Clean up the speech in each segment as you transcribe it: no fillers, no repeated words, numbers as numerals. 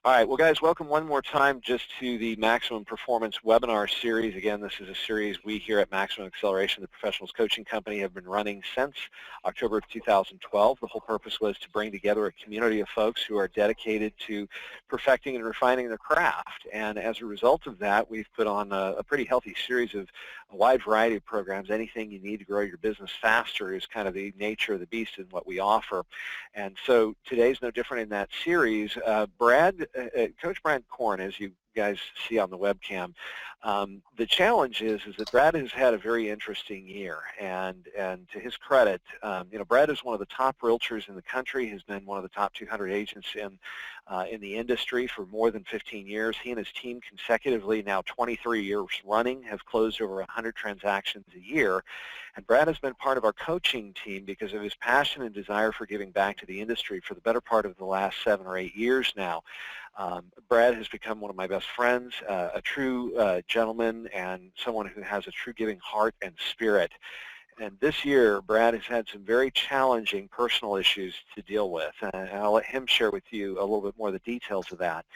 All right, well, guys, welcome one more time just to the Maximum Performance webinar series. Again, this is a series we here at Maximum Acceleration, the Professionals Coaching Company, have been running since October of 2012. The whole purpose was to bring together a community of folks who are dedicated to perfecting and refining their craft. And as a result of that, we've put on a pretty healthy series of a wide variety of programs. Anything you need to grow your business faster is kind of the nature of the beast in what we offer. And so today's no different in that series. Coach Brad Korn, as you guys see on the webcam, the challenge is that Brad has had a very interesting year, and to his credit, Brad is one of the top realtors in the country. Has been one of the top 200 agents in the industry for more than 15 years. He and his team consecutively, now 23 years running, have closed over 100 transactions a year. And Brad has been part of our coaching team because of his passion and desire for giving back to the industry for the better part of the last 7 or 8 years now. Brad has become one of my best friends, a true gentleman, and someone who has a true giving heart and spirit. And this year, Brad has had some very challenging personal issues to deal with, and I'll let him share with you a little bit more of the details of that.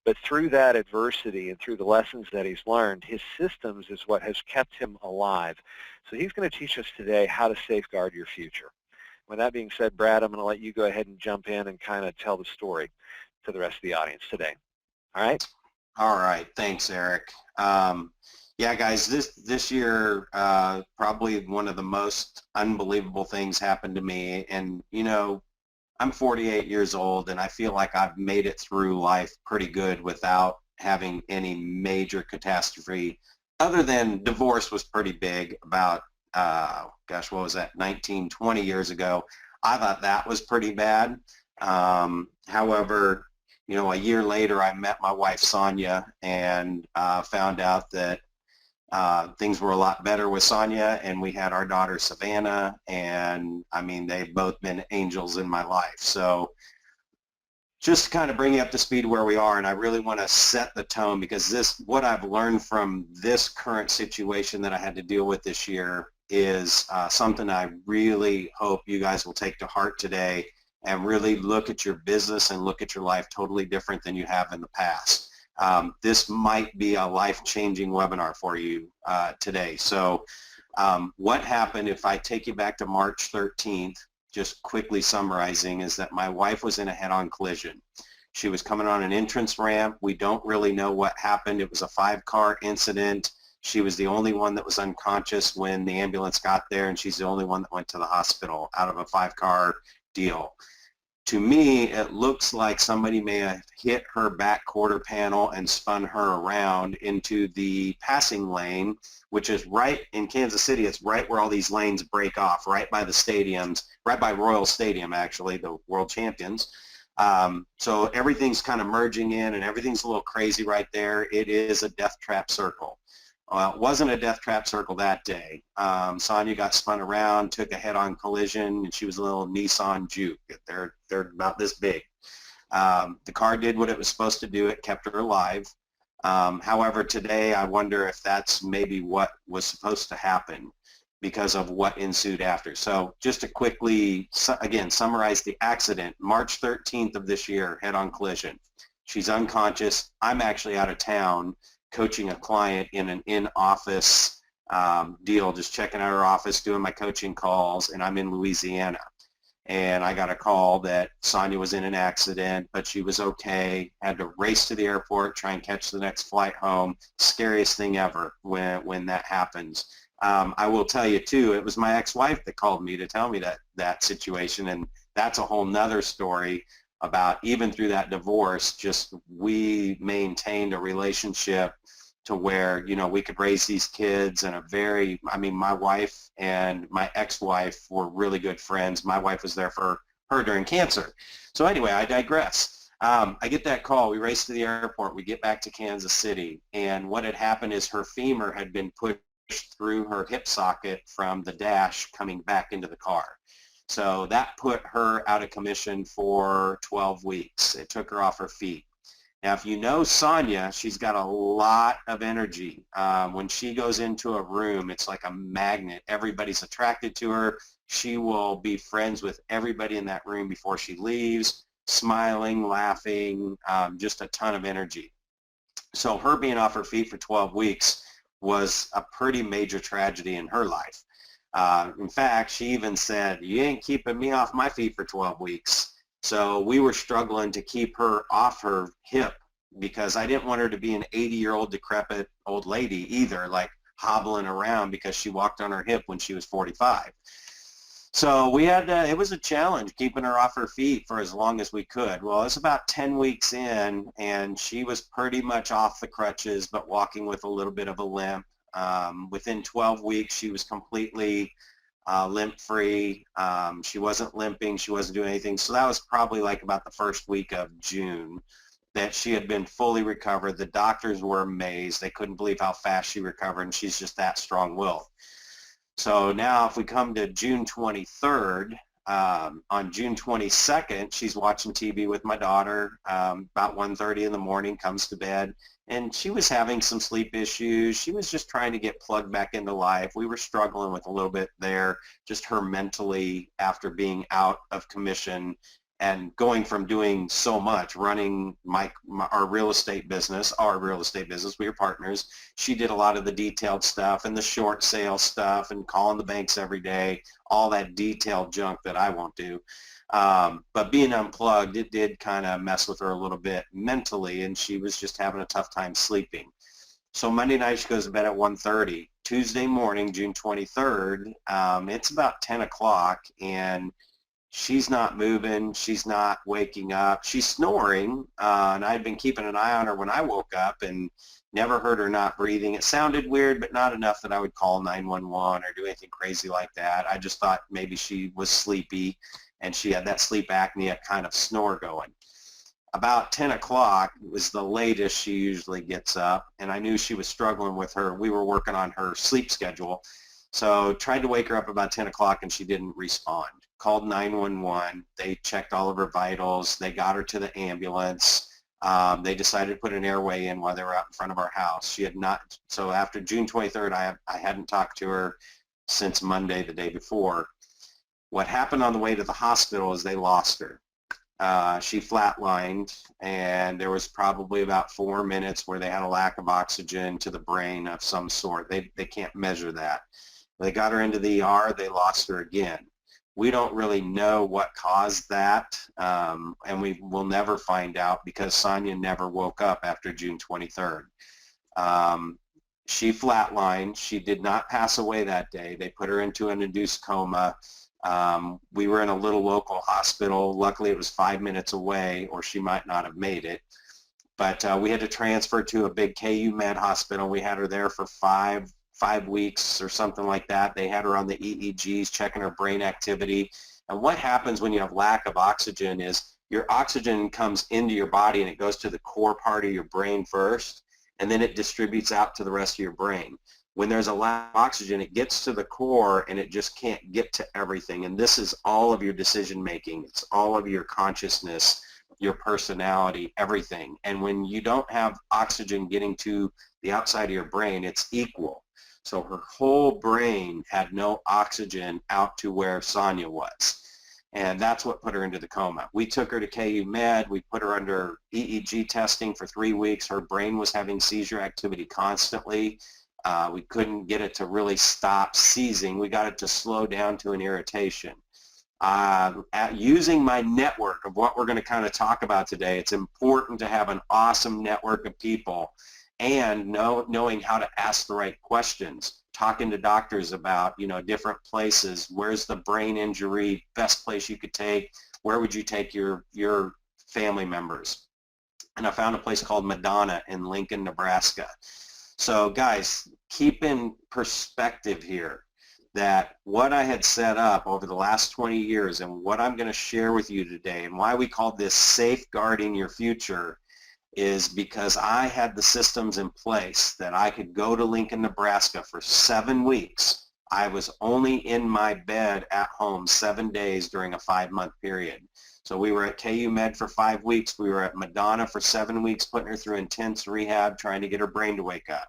But through that adversity and through the lessons that he's learned, his systems is what has kept him alive. So he's going to teach us today how to safeguard your future. With that being said, Brad, I'm going to let you go ahead and jump in and kind of tell the story to the rest of the audience today. All right? All right. Thanks, Eric. Yeah, guys, this year, probably one of the most unbelievable things happened to me. And, I'm 48 years old, and I feel like I've made it through life pretty good without having any major catastrophe, other than divorce was pretty big about, what was that, 19, 20 years ago. I thought that was pretty bad. However, a year later, I met my wife, Sonya, and found out that things were a lot better with Sonya, and we had our daughter, Savannah, and, they've both been angels in my life. So just to kind of bring you up to speed where we are, and I really want to set the tone, because what I've learned from this current situation that I had to deal with this year is something I really hope you guys will take to heart today and really look at your business and look at your life totally different than you have in the past. This might be a life-changing webinar for you today. So what happened, if I take you back to March 13th, just quickly summarizing, is that my wife was in a head-on collision. She was coming on an entrance ramp. We don't really know what happened. It was a 5-car incident. She was the only one that was unconscious when the ambulance got there, and she's the only one that went to the hospital out of a 5-car deal. To me, it looks like somebody may have hit her back quarter panel and spun her around into the passing lane, which is right in Kansas City. It's right where all these lanes break off, right by the stadiums, right by Royal Stadium, actually, the world champions. So everything's kind of merging in, and everything's a little crazy right there. It is a death trap circle. It wasn't a death trap circle that day. Sonya got spun around, took a head-on collision, and she was a little Nissan Juke. They're about this big. The car did what it was supposed to do. It kept her alive. However, today I wonder if that's maybe what was supposed to happen because of what ensued after. So just to quickly, again, summarize the accident, March 13th of this year, head-on collision. She's unconscious. I'm actually out of town coaching a client in an in-office deal, just checking out her office, doing my coaching calls, and I'm in Louisiana. And I got a call that Sonya was in an accident, but she was okay, had to race to the airport, try and catch the next flight home. Scariest thing ever when that happens. I will tell you, too, it was my ex-wife that called me to tell me that situation, and that's a whole nother story about even through that divorce, just we maintained a relationship to where, we could raise these kids in a very, my wife and my ex-wife were really good friends. My wife was there for her during cancer. So anyway, I digress. I get that call. We race to the airport. We get back to Kansas City. And what had happened is her femur had been pushed through her hip socket from the dash coming back into the car. So that put her out of commission for 12 weeks. It took her off her feet. Now, if you know Sonya, she's got a lot of energy. When she goes into a room, it's like a magnet. Everybody's attracted to her. She will be friends with everybody in that room before she leaves. smiling, laughing, just a ton of energy. So her being off her feet for 12 weeks was a pretty major tragedy in her life. In fact, she even said, "You ain't keeping me off my feet for 12 weeks." So we were struggling to keep her off her hip because I didn't want her to be an 80-year-old decrepit old lady either, like hobbling around because she walked on her hip when she was 45. So we had it was a challenge keeping her off her feet for as long as we could. Well, it's about 10 weeks in, and she was pretty much off the crutches, but walking with a little bit of a limp. Within 12 weeks, she was completely limp-free. She wasn't limping. She wasn't doing anything. So that was probably like about the first week of June that she had been fully recovered. The doctors were amazed. They couldn't believe how fast she recovered, and she's just that strong-willed. So now if we come to June 23rd, on June 22nd, she's watching TV with my daughter about 1:30 in the morning, comes to bed, and she was having some sleep issues. She was just trying to get plugged back into life. We were struggling with a little bit there, just her mentally after being out of commission and going from doing so much, running our real estate business, we were partners. She did a lot of the detailed stuff and the short sale stuff and calling the banks every day, all that detailed junk that I won't do. But being unplugged, it did kind of mess with her a little bit mentally, and she was just having a tough time sleeping. So Monday night she goes to bed at 1:30. Tuesday morning, June 23rd, it's about 10 o'clock, and she's not moving, she's not waking up, she's snoring, and I'd been keeping an eye on her when I woke up and never heard her not breathing. It sounded weird, but not enough that I would call 911 or do anything crazy like that. I just thought maybe she was sleepy and she had that sleep apnea kind of snore going. About 10 o'clock was the latest she usually gets up, and I knew she was struggling with her. We were working on her sleep schedule, so tried to wake her up about 10 o'clock and she didn't respond. Called 911. They checked all of her vitals. They got her to the ambulance. They decided to put an airway in while they were out in front of our house. She had not, so after June 23rd, I hadn't talked to her since Monday, the day before. What happened on the way to the hospital is they lost her. She flatlined, and there was probably about 4 minutes where they had a lack of oxygen to the brain of some sort. They can't measure that. They got her into the ER. They lost her again. We don't really know what caused that, and we will never find out because Sonya never woke up after June 23rd. She flatlined. She did not pass away that day. They put her into an induced coma. We were in a little local hospital. Luckily, it was 5 minutes away, or she might not have made it. But we had to transfer to a big KU Med hospital. We had her there for five weeks or something like that. They had her on the EEGs, checking her brain activity. And what happens when you have lack of oxygen is your oxygen comes into your body and it goes to the core part of your brain first, and then it distributes out to the rest of your brain. When there's a lack of oxygen, it gets to the core and it just can't get to everything. And this is all of your decision making. It's all of your consciousness, your personality, everything. And when you don't have oxygen getting to the outside of your brain, it's equal. So her whole brain had no oxygen out to where Sonya was. And that's what put her into the coma. We took her to KU Med. We put her under EEG testing for 3 weeks. Her brain was having seizure activity constantly. We couldn't get it to really stop seizing. We got it to slow down to an irritation. Using my network of what we're going to kind of talk about today, it's important to have an awesome network of people and knowing how to ask the right questions, talking to doctors about, different places. Where's the brain injury, best place you could take? Where would you take your family members? And I found a place called Madonna in Lincoln, Nebraska. So guys, keep in perspective here that what I had set up over the last 20 years and what I'm going to share with you today and why we call this Safeguarding Your Future is because I had the systems in place that I could go to Lincoln, Nebraska for 7 weeks. I was only in my bed at home 7 days during a 5-month period. So we were at KU Med for 5 weeks. We were at Madonna for 7 weeks, putting her through intense rehab, trying to get her brain to wake up.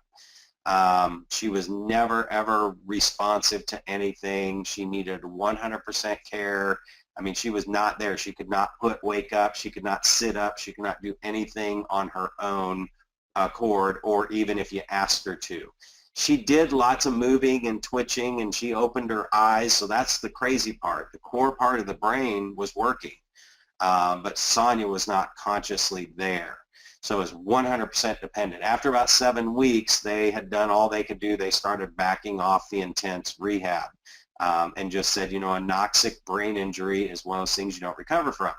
She was never, ever responsive to anything. She needed 100% care. I mean, she was not there. She could not wake up. She could not sit up. She could not do anything on her own accord, or even if you asked her to. She did lots of moving and twitching, and she opened her eyes, so that's the crazy part. The core part of the brain was working, but Sonya was not consciously there. So it was 100% dependent. After about 7 weeks, they had done all they could do. They started backing off the intense rehab and just said, you know, a anoxic brain injury is one of those things you don't recover from.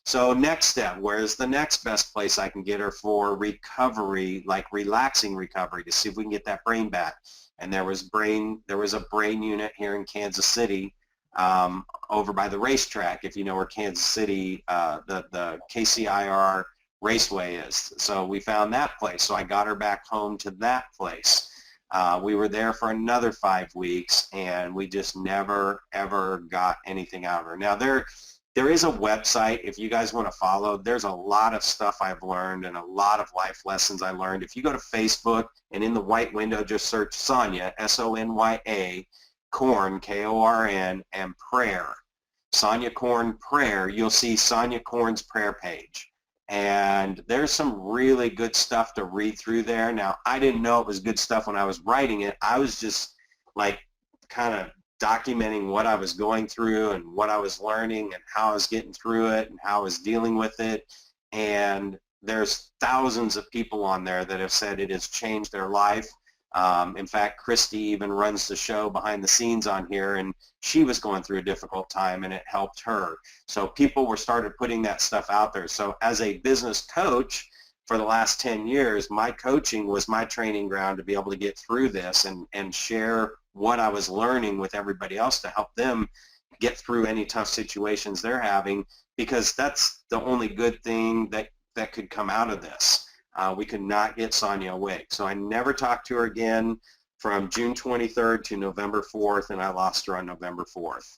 So next step, where's the next best place I can get her for recovery, like relaxing recovery, to see if we can get that brain back? And there was a brain unit here in Kansas City over by the racetrack, if you know where Kansas City, the KCIR Raceway is. So we found that place. So I got her back home to that place. We were there for another 5 weeks, and we just never, ever got anything out of her. Now, there is a website if you guys want to follow. There's a lot of stuff I've learned and a lot of life lessons I learned. If you go to Facebook and in the white window just search Sonya, S-O-N-Y-A, Korn, K-O-R-N, and prayer, Sonya Korn prayer, you'll see Sonya Korn's prayer page. And there's some really good stuff to read through there. Now, I didn't know it was good stuff when I was writing it. I was just like kind of documenting what I was going through and what I was learning and how I was getting through it and how I was dealing with it. And there's thousands of people on there that have said it has changed their life. In fact, Christy even runs the show behind the scenes on here, and she was going through a difficult time, and it helped her. So people were started putting that stuff out there. So as a business coach for the last 10 years, my coaching was my training ground to be able to get through this and share what I was learning with everybody else to help them get through any tough situations they're having, because that's the only good thing that could come out of this. We could not get Sonya awake. So I never talked to her again from June 23rd to November 4th, and I lost her on November 4th.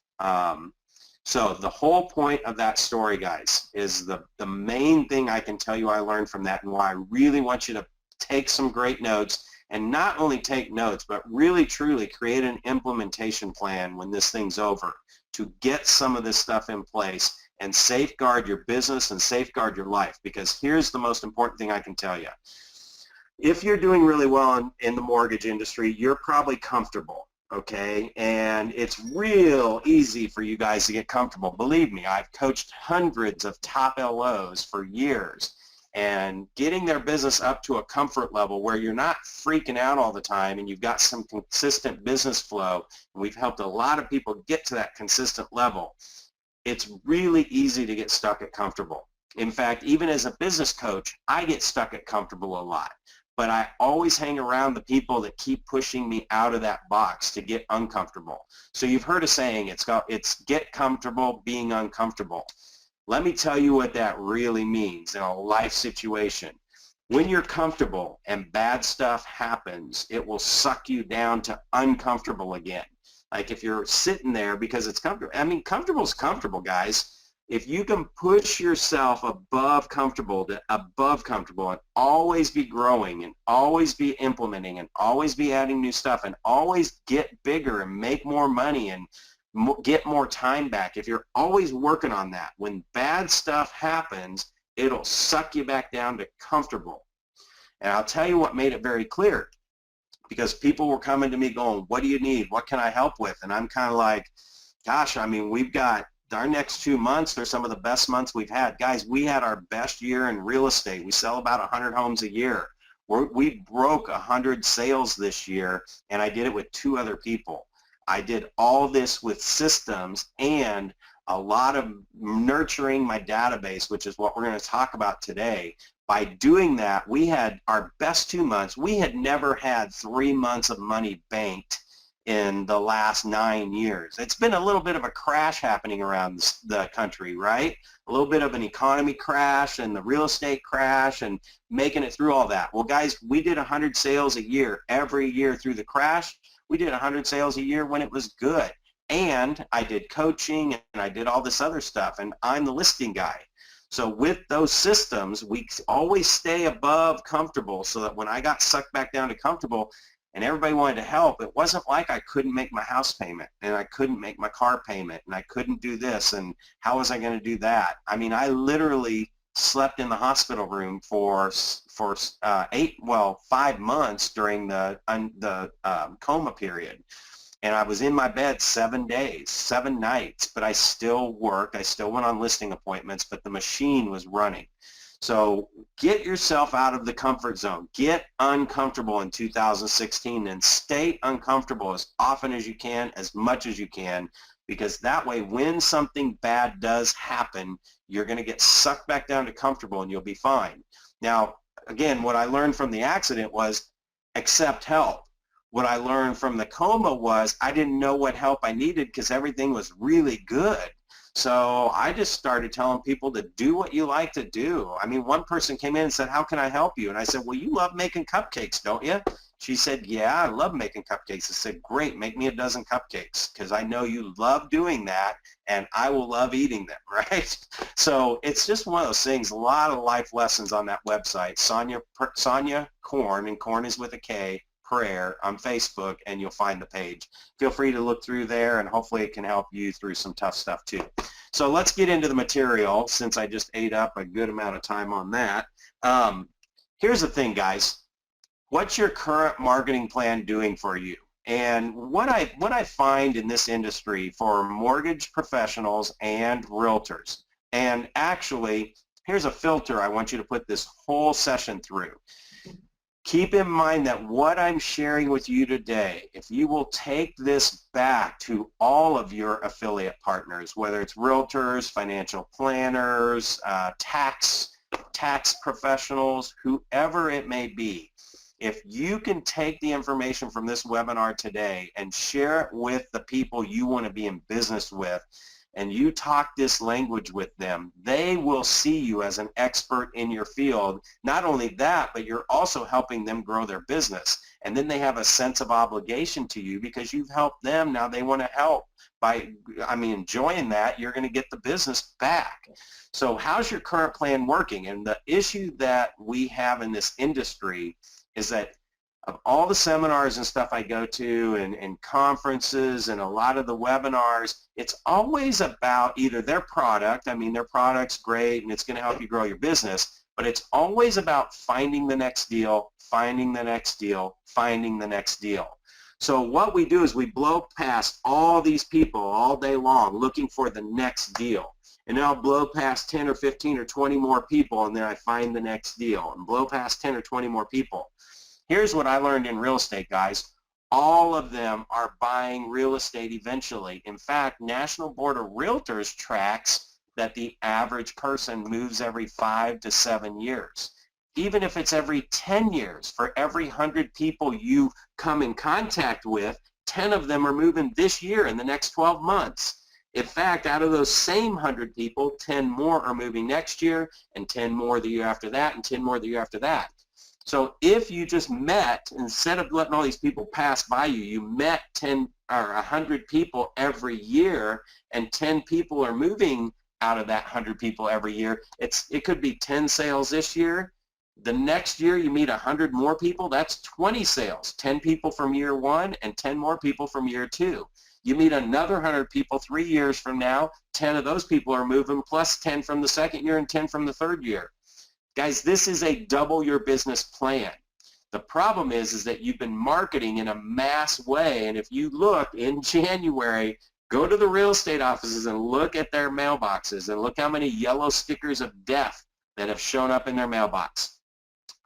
So the whole point of that story, guys, is the main thing I can tell you I learned from that, and why I really want you to take some great notes, and not only take notes, but really truly create an implementation plan when this thing's over to get some of this stuff in place and safeguard your business and safeguard your life. Because here's the most important thing I can tell you. If you're doing really well in the mortgage industry, you're probably comfortable, okay? And it's real easy for you guys to get comfortable. Believe me, I've coached hundreds of top LOs for years, and getting their business up to a comfort level where you're not freaking out all the time and you've got some consistent business flow, and we've helped a lot of people get to that consistent level. It's really easy to get stuck at comfortable. In fact, even as a business coach, I get stuck at comfortable a lot. But I always hang around the people that keep pushing me out of that box to get uncomfortable. So you've heard a saying, it's get comfortable being uncomfortable. Let me tell you what that really means in a life situation. When you're comfortable and bad stuff happens, it will suck you down to uncomfortable again. Like if you're sitting there because it's comfortable. I mean, comfortable is comfortable, guys. If you can push yourself above comfortable to above comfortable and always be growing and always be implementing and always be adding new stuff and always get bigger and make more money and get more time back, if you're always working on that, when bad stuff happens, it'll suck you back down to comfortable. And I'll tell you what made it very clear. Because people were coming to me going, what do you need? What can I help with? And I'm kind of like, gosh, I mean, we've got our next 2 months, they're some of the best months we've had. Guys, we had our best year in real estate. We sell about 100 homes a year. We broke 100 sales this year, and I did it with 2 other people. I did all this with systems and a lot of nurturing my database, which is what we're going to talk about today. By doing that, we had our best 2 months. We had never had 3 months of money banked in the last 9 years. It's been a little bit of a crash happening around the country, right? A little bit of an economy crash and the real estate crash and making it through all that. Well, guys, we did 100 sales a year every year through the crash. We did 100 sales a year when it was good. And I did coaching and I did all this other stuff, and I'm the listing guy. So with those systems, we always stay above comfortable so that when I got sucked back down to comfortable, and everybody wanted to help. It wasn't like I couldn't make my house payment and I couldn't make my car payment and I couldn't do this and how was I going to do that? I mean, I literally slept in the hospital room for 5 months during the coma period. And I was in my bed 7 days, 7 nights, but I still worked. I still went on listing appointments, but the machine was running. So get yourself out of the comfort zone. Get uncomfortable in 2016 and stay uncomfortable as often as you can, as much as you can, because that way when something bad does happen, you're going to get sucked back down to comfortable and you'll be fine. Now, again, what I learned from the accident was accept help. What I learned from the coma was I didn't know what help I needed because everything was really good. So I just started telling people to do what you like to do. I mean, one person came in and said, how can I help you? And I said, well, you love making cupcakes, don't you? She said, yeah, I love making cupcakes. I said, great, make me a dozen cupcakes because I know you love doing that and I will love eating them, right? So it's just one of those things, a lot of life lessons on that website, Sonya Korn, and Korn is with a K, prayer on Facebook, and you'll find the page. Feel free to look through there and hopefully it can help you through some tough stuff too. So let's get into the material since I just ate up a good amount of time on that. Here's the thing, guys. What's your current marketing plan doing for you? And what I find in this industry for mortgage professionals and realtors, and actually, here's a filter I want you to put this whole session through. Keep in mind that what I'm sharing with you today, if you will take this back to all of your affiliate partners, whether it's realtors, financial planners, tax professionals, whoever it may be, if you can take the information from this webinar today and share it with the people you want to be in business with, and you talk this language with them, they will see you as an expert in your field. Not only that, but you're also helping them grow their business. And then they have a sense of obligation to you because you've helped them. Now they want to help. By enjoying that, you're going to get the business back. So how's your current plan working? And the issue that we have in this industry is that of all the seminars and stuff I go to and conferences and a lot of the webinars, it's always about either their product, their product's great and it's going to help you grow your business, but it's always about finding the next deal, finding the next deal, finding the next deal. So what we do is we blow past all these people all day long looking for the next deal. And then I'll blow past 10 or 15 or 20 more people and then I find the next deal and blow past 10 or 20 more people. Here's what I learned in real estate, guys. All of them are buying real estate eventually. In fact, National Board of Realtors tracks that the average person moves every 5 to 7 years. Even if it's every 10 years, for every 100 people you come in contact with, 10 of them are moving this year in the next 12 months. In fact, out of those same 100 people, 10 more are moving next year, and 10 more the year after that, and 10 more the year after that. So if you just met, instead of letting all these people pass by you, you met 10 or 100 people every year, and 10 people are moving out of that 100 people every year. It could be 10 sales this year. The next year you meet 100 more people, that's 20 sales, 10 people from year 1 and 10 more people from year 2. You meet another 100 people 3 years from now, 10 of those people are moving, plus 10 from the second year and 10 from the third year. Guys, this is a double your business plan. The problem is that you've been marketing in a mass way, and if you look in January, go to the real estate offices and look at their mailboxes and look how many yellow stickers of death that have shown up in their mailbox.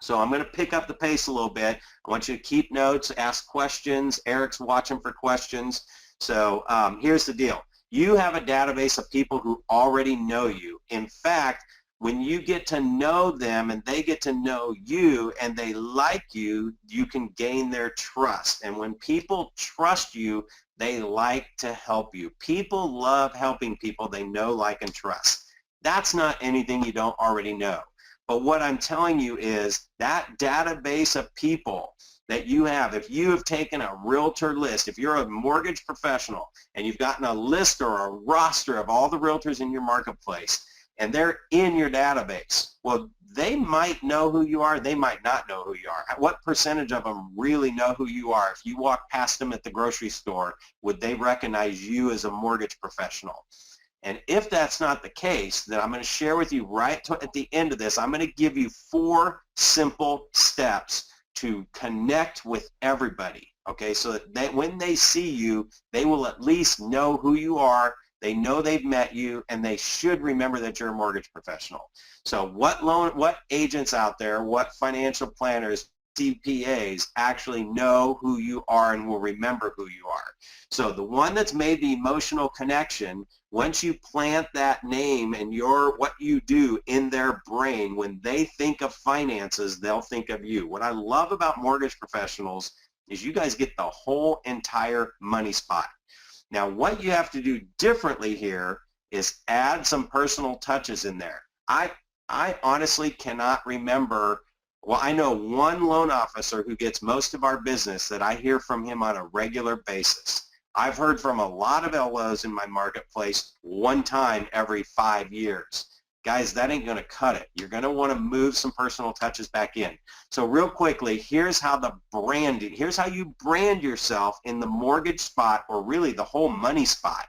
So I'm going to pick up the pace a little bit. I want you to keep notes, ask questions. Eric's watching for questions. So here's the deal. You have a database of people who already know you. In fact, when you get to know them and they get to know you and they like you, you can gain their trust. And when people trust you, they like to help you. People love helping people they know, like, and trust. That's not anything you don't already know. But what I'm telling you is that database of people that you have, if you have taken a realtor list, if you're a mortgage professional and you've gotten a list or a roster of all the realtors in your marketplace, and they're in your database, well, they might know who you are, they might not know who you are. What percentage of them really know who you are? If you walk past them at the grocery store, would they recognize you as a mortgage professional? And if that's not the case, then I'm going to share with you at the end of this, I'm going to give you 4 simple steps to connect with everybody, okay? So that when they see you, they will at least know who you are, they know they've met you, and they should remember that you're a mortgage professional. So what agents out there, what financial planners, CPAs actually know who you are and will remember who you are? So the one that's made the emotional connection, once you plant that name and what you do in their brain, when they think of finances, they'll think of you. What I love about mortgage professionals is you guys get the whole entire money spot. Now, what you have to do differently here is add some personal touches in there. I honestly cannot remember. Well, I know one loan officer who gets most of our business that I hear from him on a regular basis. I've heard from a lot of LOs in my marketplace one time every 5 years. Guys, that ain't going to cut it. You're going to want to move some personal touches back in. So real quickly, here's how here's how you brand yourself in the mortgage spot, or really the whole money spot.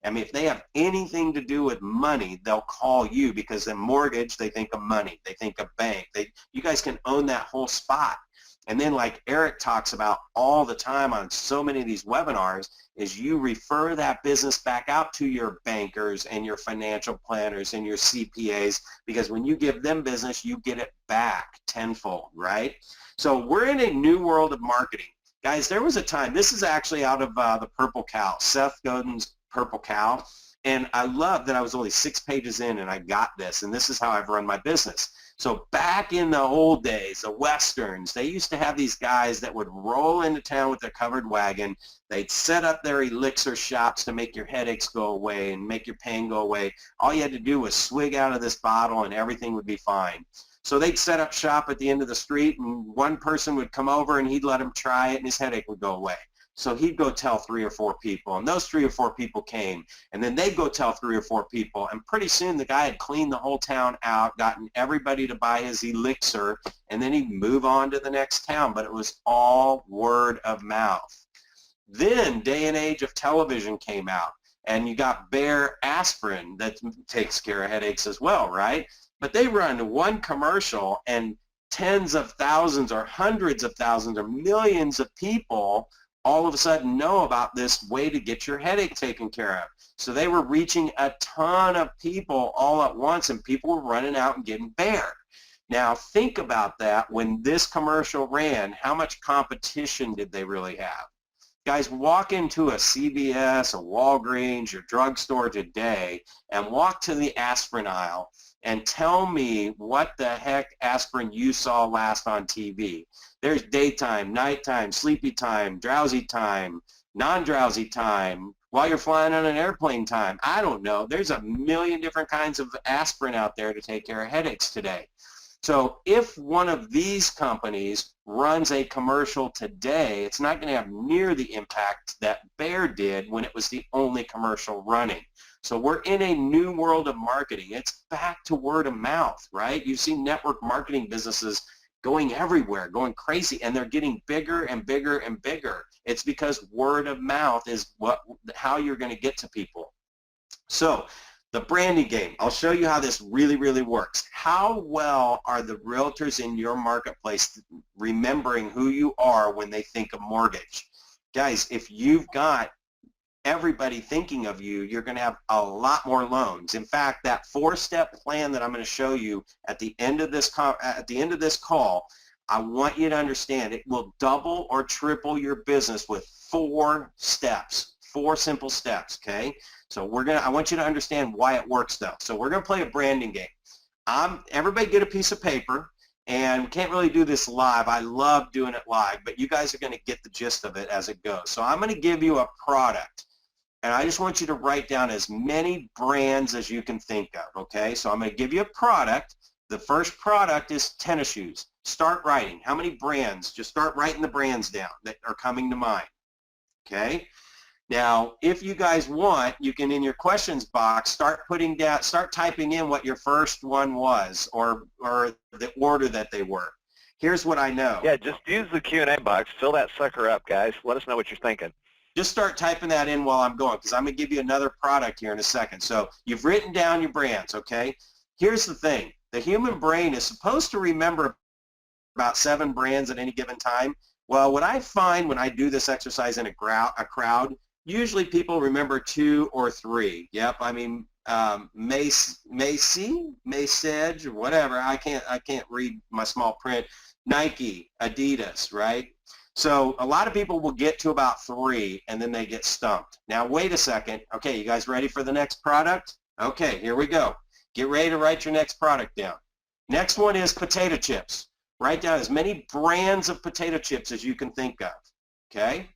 I mean, if they have anything to do with money, they'll call you, because in mortgage, they think of money. They think of bank. You guys can own that whole spot. And then, like Eric talks about all the time on so many of these webinars, is you refer that business back out to your bankers and your financial planners and your CPAs, because when you give them business, you get it back tenfold, right? So we're in a new world of marketing. Guys, there was a time, this is actually out of the Purple Cow, Seth Godin's Purple Cow, and I love that I was only 6 pages in and I got this, and this is how I've run my business. So back in the old days, the Westerns, they used to have these guys that would roll into town with their covered wagon. They'd set up their elixir shops to make your headaches go away and make your pain go away. All you had to do was swig out of this bottle and everything would be fine. So they'd set up shop at the end of the street, and one person would come over and he'd let him try it and his headache would go away. So he'd go tell 3 or 4 people, and those 3 or 4 people came, and then they'd go tell 3 or 4 people, and pretty soon the guy had cleaned the whole town out, gotten everybody to buy his elixir, and then he'd move on to the next town, but it was all word of mouth. Then day and age of television came out, and you got Bayer aspirin that takes care of headaches as well, right? But they run one commercial, and tens of thousands or hundreds of thousands or millions of people all of a sudden know about this way to get your headache taken care of. So they were reaching a ton of people all at once, and people were running out and getting Bayer. Now think about that. When this commercial ran, how much competition did they really have? Guys, walk into a CVS, a Walgreens, your drugstore today, and walk to the aspirin aisle and tell me what the heck aspirin you saw last on TV. There's daytime, nighttime, sleepy time, drowsy time, non-drowsy time, while you're flying on an airplane time. I don't know. There's a million different kinds of aspirin out there to take care of headaches today. So if one of these companies runs a commercial today, it's not going to have near the impact that Bayer did when it was the only commercial running. So we're in a new world of marketing. It's back to word of mouth, right? You've seen network marketing businesses going everywhere, going crazy, and they're getting bigger and bigger and bigger. It's because word of mouth is how you're going to get to people. So the branding game, I'll show you how this really, really works. How well are the realtors in your marketplace remembering who you are when they think of mortgage? Guys, if you've got everybody thinking of you, you're going to have a lot more loans. In fact, that 4-step plan that I'm going to show you at the end of this call, I want you to understand it will double or triple your business with 4 steps, 4 simple steps, okay? So I want you to understand why it works though. So we're going to play a branding game. Everybody get a piece of paper, and we can't really do this live. I love doing it live, but you guys are going to get the gist of it as it goes. So I'm going to give you a product, and I just want you to write down as many brands as you can think of, okay? So I'm going to give you a product. The first product is tennis shoes. Start writing. How many brands? Just start writing the brands down that are coming to mind, okay? Now, if you guys want, you can in your questions box start typing in what your first one was or the order that they were. Here's what I know. Yeah, just use the Q&A box. Fill that sucker up, guys. Let us know what you're thinking. Just start typing that in while I'm going, because I'm going to give you another product here in a second. So you've written down your brands, okay? Here's the thing. The human brain is supposed to remember about 7 brands at any given time. Well, what I find when I do this exercise in a crowd, usually people remember 2 or 3. Yep, I mean, Macy, or whatever. I can't read my small print. Nike, Adidas, right? So a lot of people will get to about 3 and then they get stumped. Now wait a second. Okay, you guys ready for the next product? Okay, here we go. Get ready to write your next product down. Next one is potato chips. Write down as many brands of potato chips as you can think of. Okay?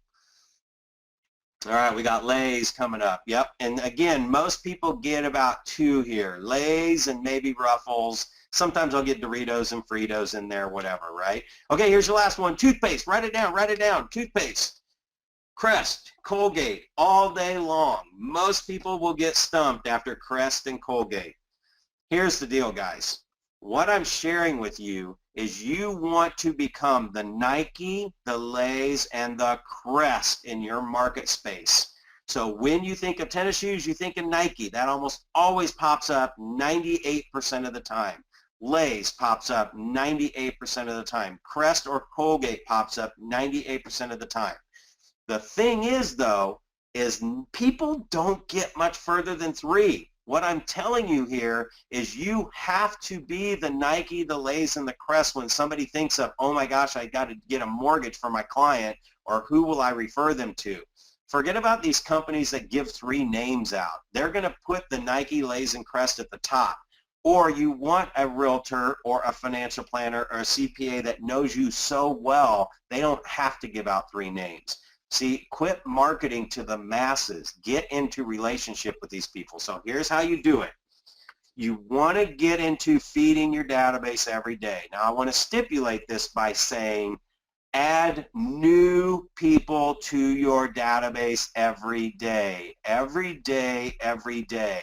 All right, we got Lay's coming up. Yep, and again, most people get about 2 here. Lay's and maybe Ruffles. Sometimes I'll get Doritos and Fritos in there, whatever, right? Okay, here's your last one. Toothpaste. Write it down. Toothpaste. Crest, Colgate, all day long. Most people will get stumped after Crest and Colgate. Here's the deal, guys. What I'm sharing with you is you want to become the Nike, the Lay's, and the Crest in your market space. So when you think of tennis shoes, you think of Nike. That almost always pops up 98% of the time. Lay's pops up 98% of the time. Crest or Colgate pops up 98% of the time. The thing is, though, is people don't get much further than 3. What I'm telling you here is you have to be the Nike, the Lay's, and the Crest when somebody thinks of, oh my gosh, I got to get a mortgage for my client, or who will I refer them to? Forget about these companies that give 3 names out. They're going to put the Nike, Lay's, and Crest at the top. Or you want a realtor or a financial planner or a CPA that knows you so well, they don't have to give out 3 names. See, quit marketing to the masses. Get into relationship with these people. So here's how you do it. You want to get into feeding your database every day. Now, I want to stipulate this by saying add new people to your database every day. Every day, every day.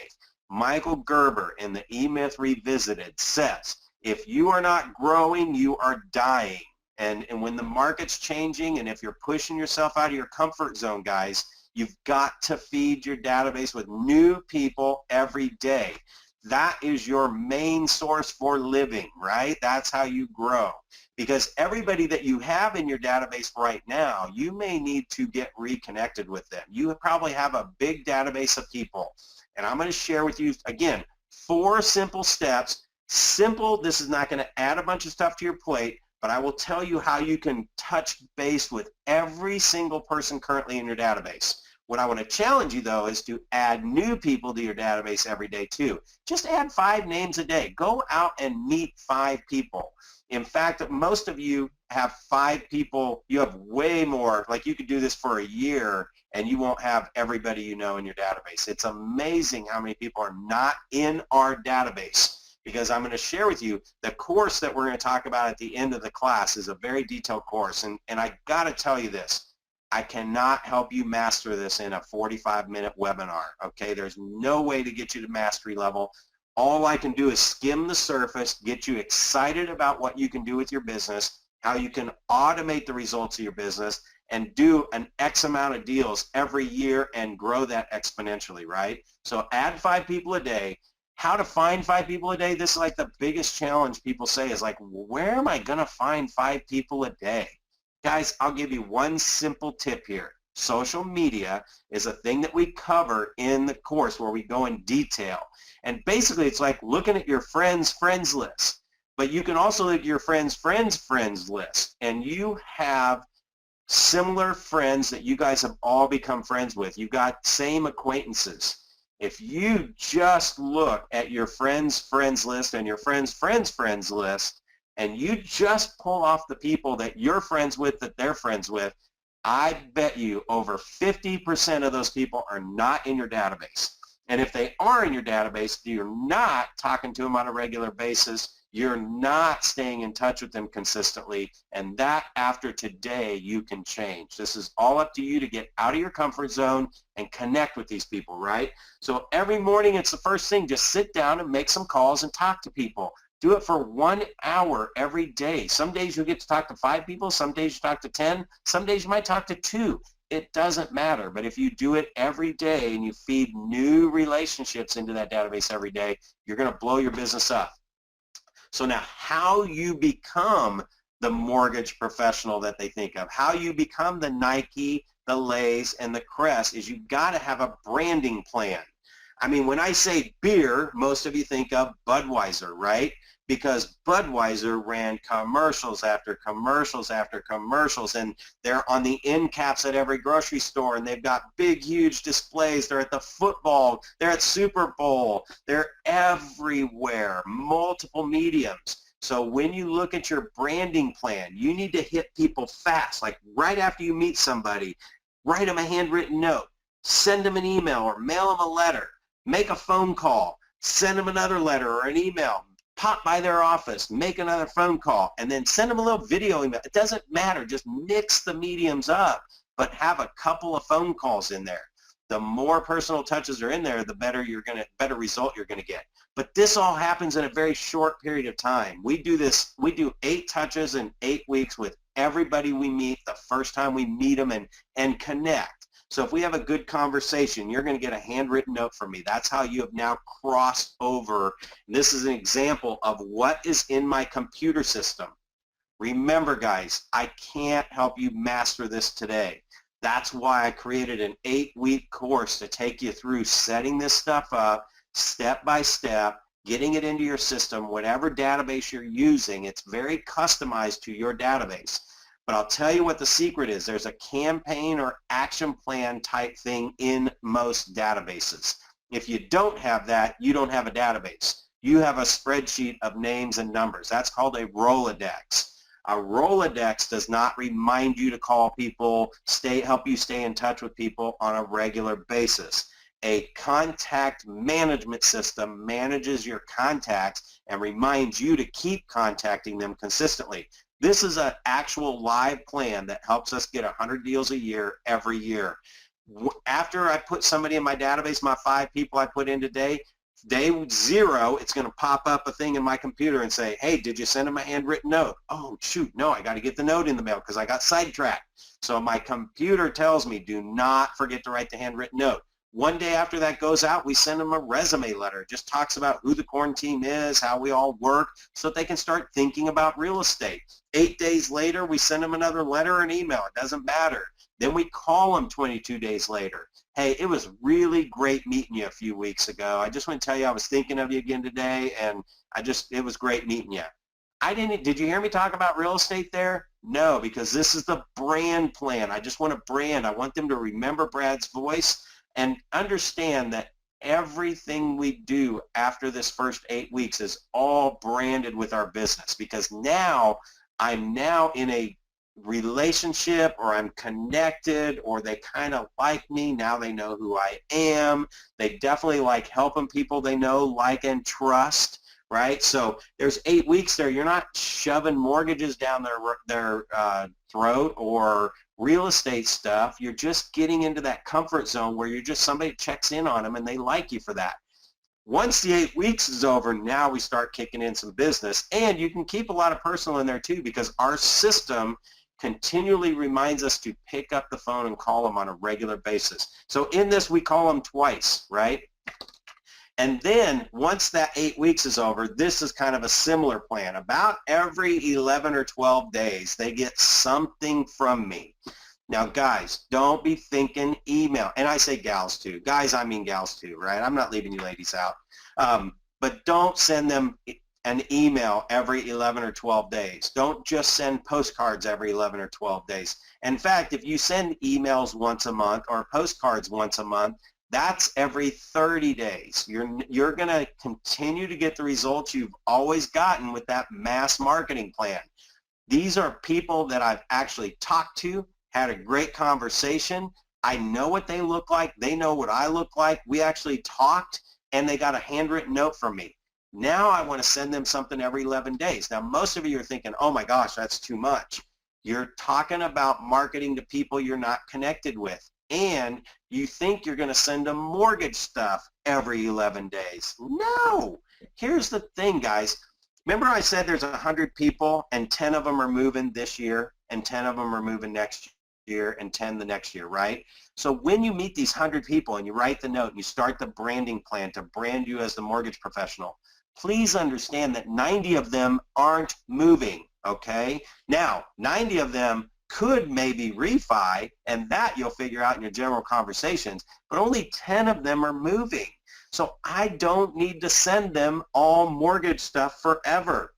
Michael Gerber in the E-Myth Revisited says, if you are not growing, you are dying. And when the market's changing and if you're pushing yourself out of your comfort zone, guys, you've got to feed your database with new people every day. That is your main source for living, right? That's how you grow. Because everybody that you have in your database right now, you may need to get reconnected with them. You probably have a big database of people. And I'm going to share with you, again, 4 simple steps. Simple, this is not going to add a bunch of stuff to your plate, but I will tell you how you can touch base with every single person currently in your database. What I want to challenge you, though, is to add new people to your database every day, too. Just add 5 names a day. Go out and meet 5 people. In fact, most of you have 5 people. You have way more. Like, you could do this for a year, and you won't have everybody you know in your database. It's amazing how many people are not in our database. Because I'm going to share with you the course that we're going to talk about at the end of the class is a very detailed course. And I got to tell you this. I cannot help you master this in a 45-minute webinar, okay? There's no way to get you to mastery level. All I can do is skim the surface, get you excited about what you can do with your business, how you can automate the results of your business, and do an X amount of deals every year and grow that exponentially, right? So add 5 people a day. How to find 5 people a day, this is like the biggest challenge people say is like, where am I going to find 5 people a day? Guys, I'll give you one simple tip here. Social media is a thing that we cover in the course where we go in detail. And basically it's like looking at your friends' friends list. But you can also look at your friends' friends' list. And you have similar friends that you guys have all become friends with. You've got same acquaintances. If you just look at your friends' friends list and your friends' friends' list, and you just pull off the people that you're friends with, that they're friends with, I bet you over 50% of those people are not in your database. And if they are in your database, you're not talking to them on a regular basis. You're not staying in touch with them consistently, and that after today you can change. This is all up to you to get out of your comfort zone and connect with these people, right? So every morning it's the first thing, just sit down and make some calls and talk to people. Do it for 1 hour every day. Some days you'll get to talk to 5 people, some days you talk to 10, some days you might talk to 2. It doesn't matter, but if you do it every day and you feed new relationships into that database every day, you're going to blow your business up. So now how you become the mortgage professional that they think of, how you become the Nike, the Lay's, and the Crest is you've got to have a branding plan. I mean, when I say beer, most of you think of Budweiser, right? Because Budweiser ran commercials after commercials after commercials, and they're on the end caps at every grocery store, and they've got big, huge displays. They're at the football. They're at Super Bowl. They're everywhere, multiple mediums. So when you look at your branding plan, you need to hit people fast, like right after you meet somebody, write them a handwritten note, send them an email or mail them a letter, make a phone call, send them another letter or an email, pop by their office, make another phone call, and then send them a little video email. It doesn't matter. Just mix the mediums up, but have a couple of phone calls in there. The more personal touches are in there, the better result you're going to get. But this all happens in a very short period of time. We do 8 touches in 8 weeks with everybody we meet the first time we meet them and connect. So if we have a good conversation, you're going to get a handwritten note from me. That's how you have now crossed over. This is an example of what is in my computer system. Remember, guys, I can't help you master this today. That's why I created an 8-week course to take you through setting this stuff up step by step, getting it into your system, whatever database you're using. It's very customized to your database. But I'll tell you what the secret is. There's a campaign or action plan type thing in most databases. If you don't have that, you don't have a database. You have a spreadsheet of names and numbers. That's called a Rolodex. A Rolodex does not remind you to call people, help you stay in touch with people on a regular basis. A contact management system manages your contacts and reminds you to keep contacting them consistently. This is an actual live plan that helps us get 100 deals a year every year. After I put somebody in my database, my 5 people I put in today, day 0, it's going to pop up a thing in my computer and say, hey, did you send them a handwritten note? Oh, shoot, no, I got to get the note in the mail because I got sidetracked. So my computer tells me, do not forget to write the handwritten note. One day after that goes out, we send them a resume letter. It just talks about who the Korn team is, how we all work, so that they can start thinking about real estate. 8 days later, we send them another letter or an email. It doesn't matter. Then we call them 22 days later. Hey, it was really great meeting you a few weeks ago. I just want to tell you I was thinking of you again today, and it was great meeting you. Did you hear me talk about real estate there? No, because this is the brand plan. I just want to brand. I want them to remember Brad's voice and understand that everything we do after this first 8 weeks is all branded with our business, because now I'm in a relationship, or I'm connected, or they kind of like me. Now they know who I am. They definitely like helping people they know, like, and trust, right? So there's 8 weeks there. You're not shoving mortgages down their throat or real estate stuff. You're just getting into that comfort zone where somebody checks in on them and they like you for that. Once the 8 weeks is over, now we start kicking in some business, and you can keep a lot of personal in there too, because our system continually reminds us to pick up the phone and call them on a regular basis. So in this, we call them twice, right? And then once that 8 weeks is over, this is kind of a similar plan. About every 11 or 12 days, they get something from me. Now, guys, don't be thinking email. And I say gals too. Guys, I mean gals too, right? I'm not leaving you ladies out. But don't send them an email every 11 or 12 days. Don't just send postcards every 11 or 12 days. In fact, if you send emails once a month or postcards once a month, that's every 30 days. You're going to continue to get the results you've always gotten with that mass marketing plan. These are people that I've actually talked to, had a great conversation. I know what they look like. They know what I look like. We actually talked, and they got a handwritten note from me. Now I want to send them something every 11 days. Now, most of you are thinking, oh my gosh, that's too much. You're talking about marketing to people you're not connected with, and you think you're going to send them mortgage stuff every 11 days. No. Here's the thing, guys. Remember I said there's 100 people and 10 of them are moving this year and 10 of them are moving next year and 10 the next year, right? So when you meet these 100 people and you write the note and you start the branding plan to brand you as the mortgage professional, please understand that 90 of them aren't moving, okay? Now, 90 of them could maybe refi, and that you'll figure out in your general conversations, but only 10 of them are moving. So I don't need to send them all mortgage stuff forever.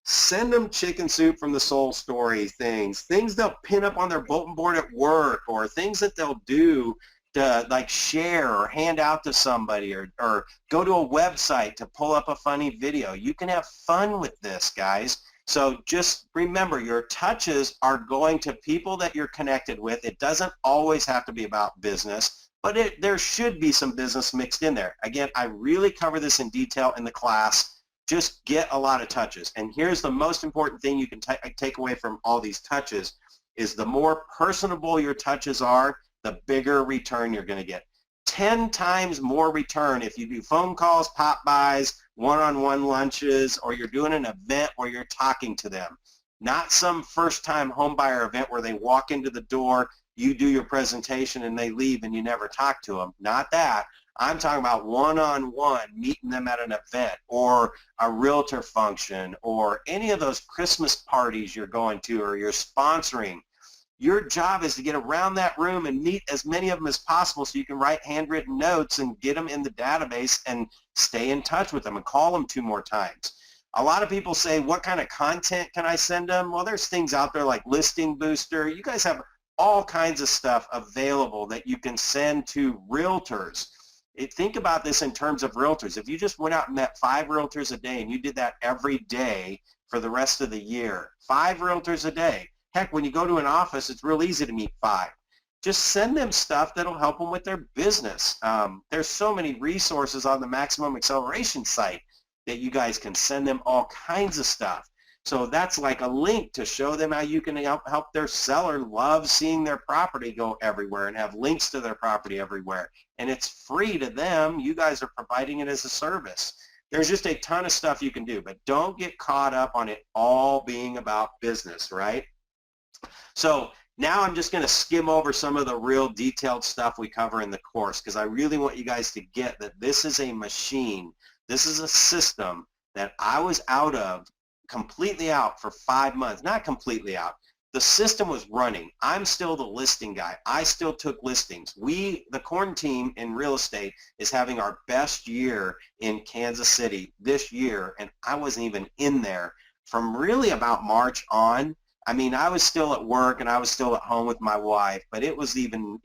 Send them chicken soup from the soul story things they'll pin up on their bulletin board at work, or things that they'll do to like share or hand out to somebody, or go to a website to pull up a funny video. You can have fun with this, guys. So just remember, your touches are going to people that you're connected with. It doesn't always have to be about business, but there should be some business mixed in there. Again, I really cover this in detail in the class. Just get a lot of touches. And here's the most important thing you can take away from all these touches is the more personable your touches are, the bigger return you're going to get. 10 times more return if you do phone calls, pop-bys, one-on-one lunches, or you're doing an event where you're talking to them. Not some first-time homebuyer event where they walk into the door, you do your presentation, and they leave and you never talk to them. Not that. I'm talking about one-on-one, meeting them at an event or a realtor function or any of those Christmas parties you're going to or you're sponsoring. Your job is to get around that room and meet as many of them as possible so you can write handwritten notes and get them in the database and stay in touch with them and call them 2 more times. A lot of people say, what kind of content can I send them? Well, there's things out there like Listing Booster. You guys have all kinds of stuff available that you can send to realtors. Think about this in terms of realtors. If you just went out and met 5 realtors a day and you did that every day for the rest of the year, 5 realtors a day. Heck, when you go to an office, it's real easy to meet 5. Just send them stuff that'll help them with their business. There's so many resources on the Maximum Acceleration site that you guys can send them all kinds of stuff. So that's like a link to show them how you can help their seller love seeing their property go everywhere and have links to their property everywhere. And it's free to them. You guys are providing it as a service. There's just a ton of stuff you can do, but don't get caught up on it all being about business, right? So now I'm just going to skim over some of the real detailed stuff we cover in the course because I really want you guys to get that this is a machine. This is a system that I was completely out for 5 months. Not completely out. The system was running. I'm still the listing guy. I still took listings. The Korn team in real estate is having our best year in Kansas City this year, and I wasn't even in there from really about March on. I mean, I was still at work and I was still at home with my wife, but it was even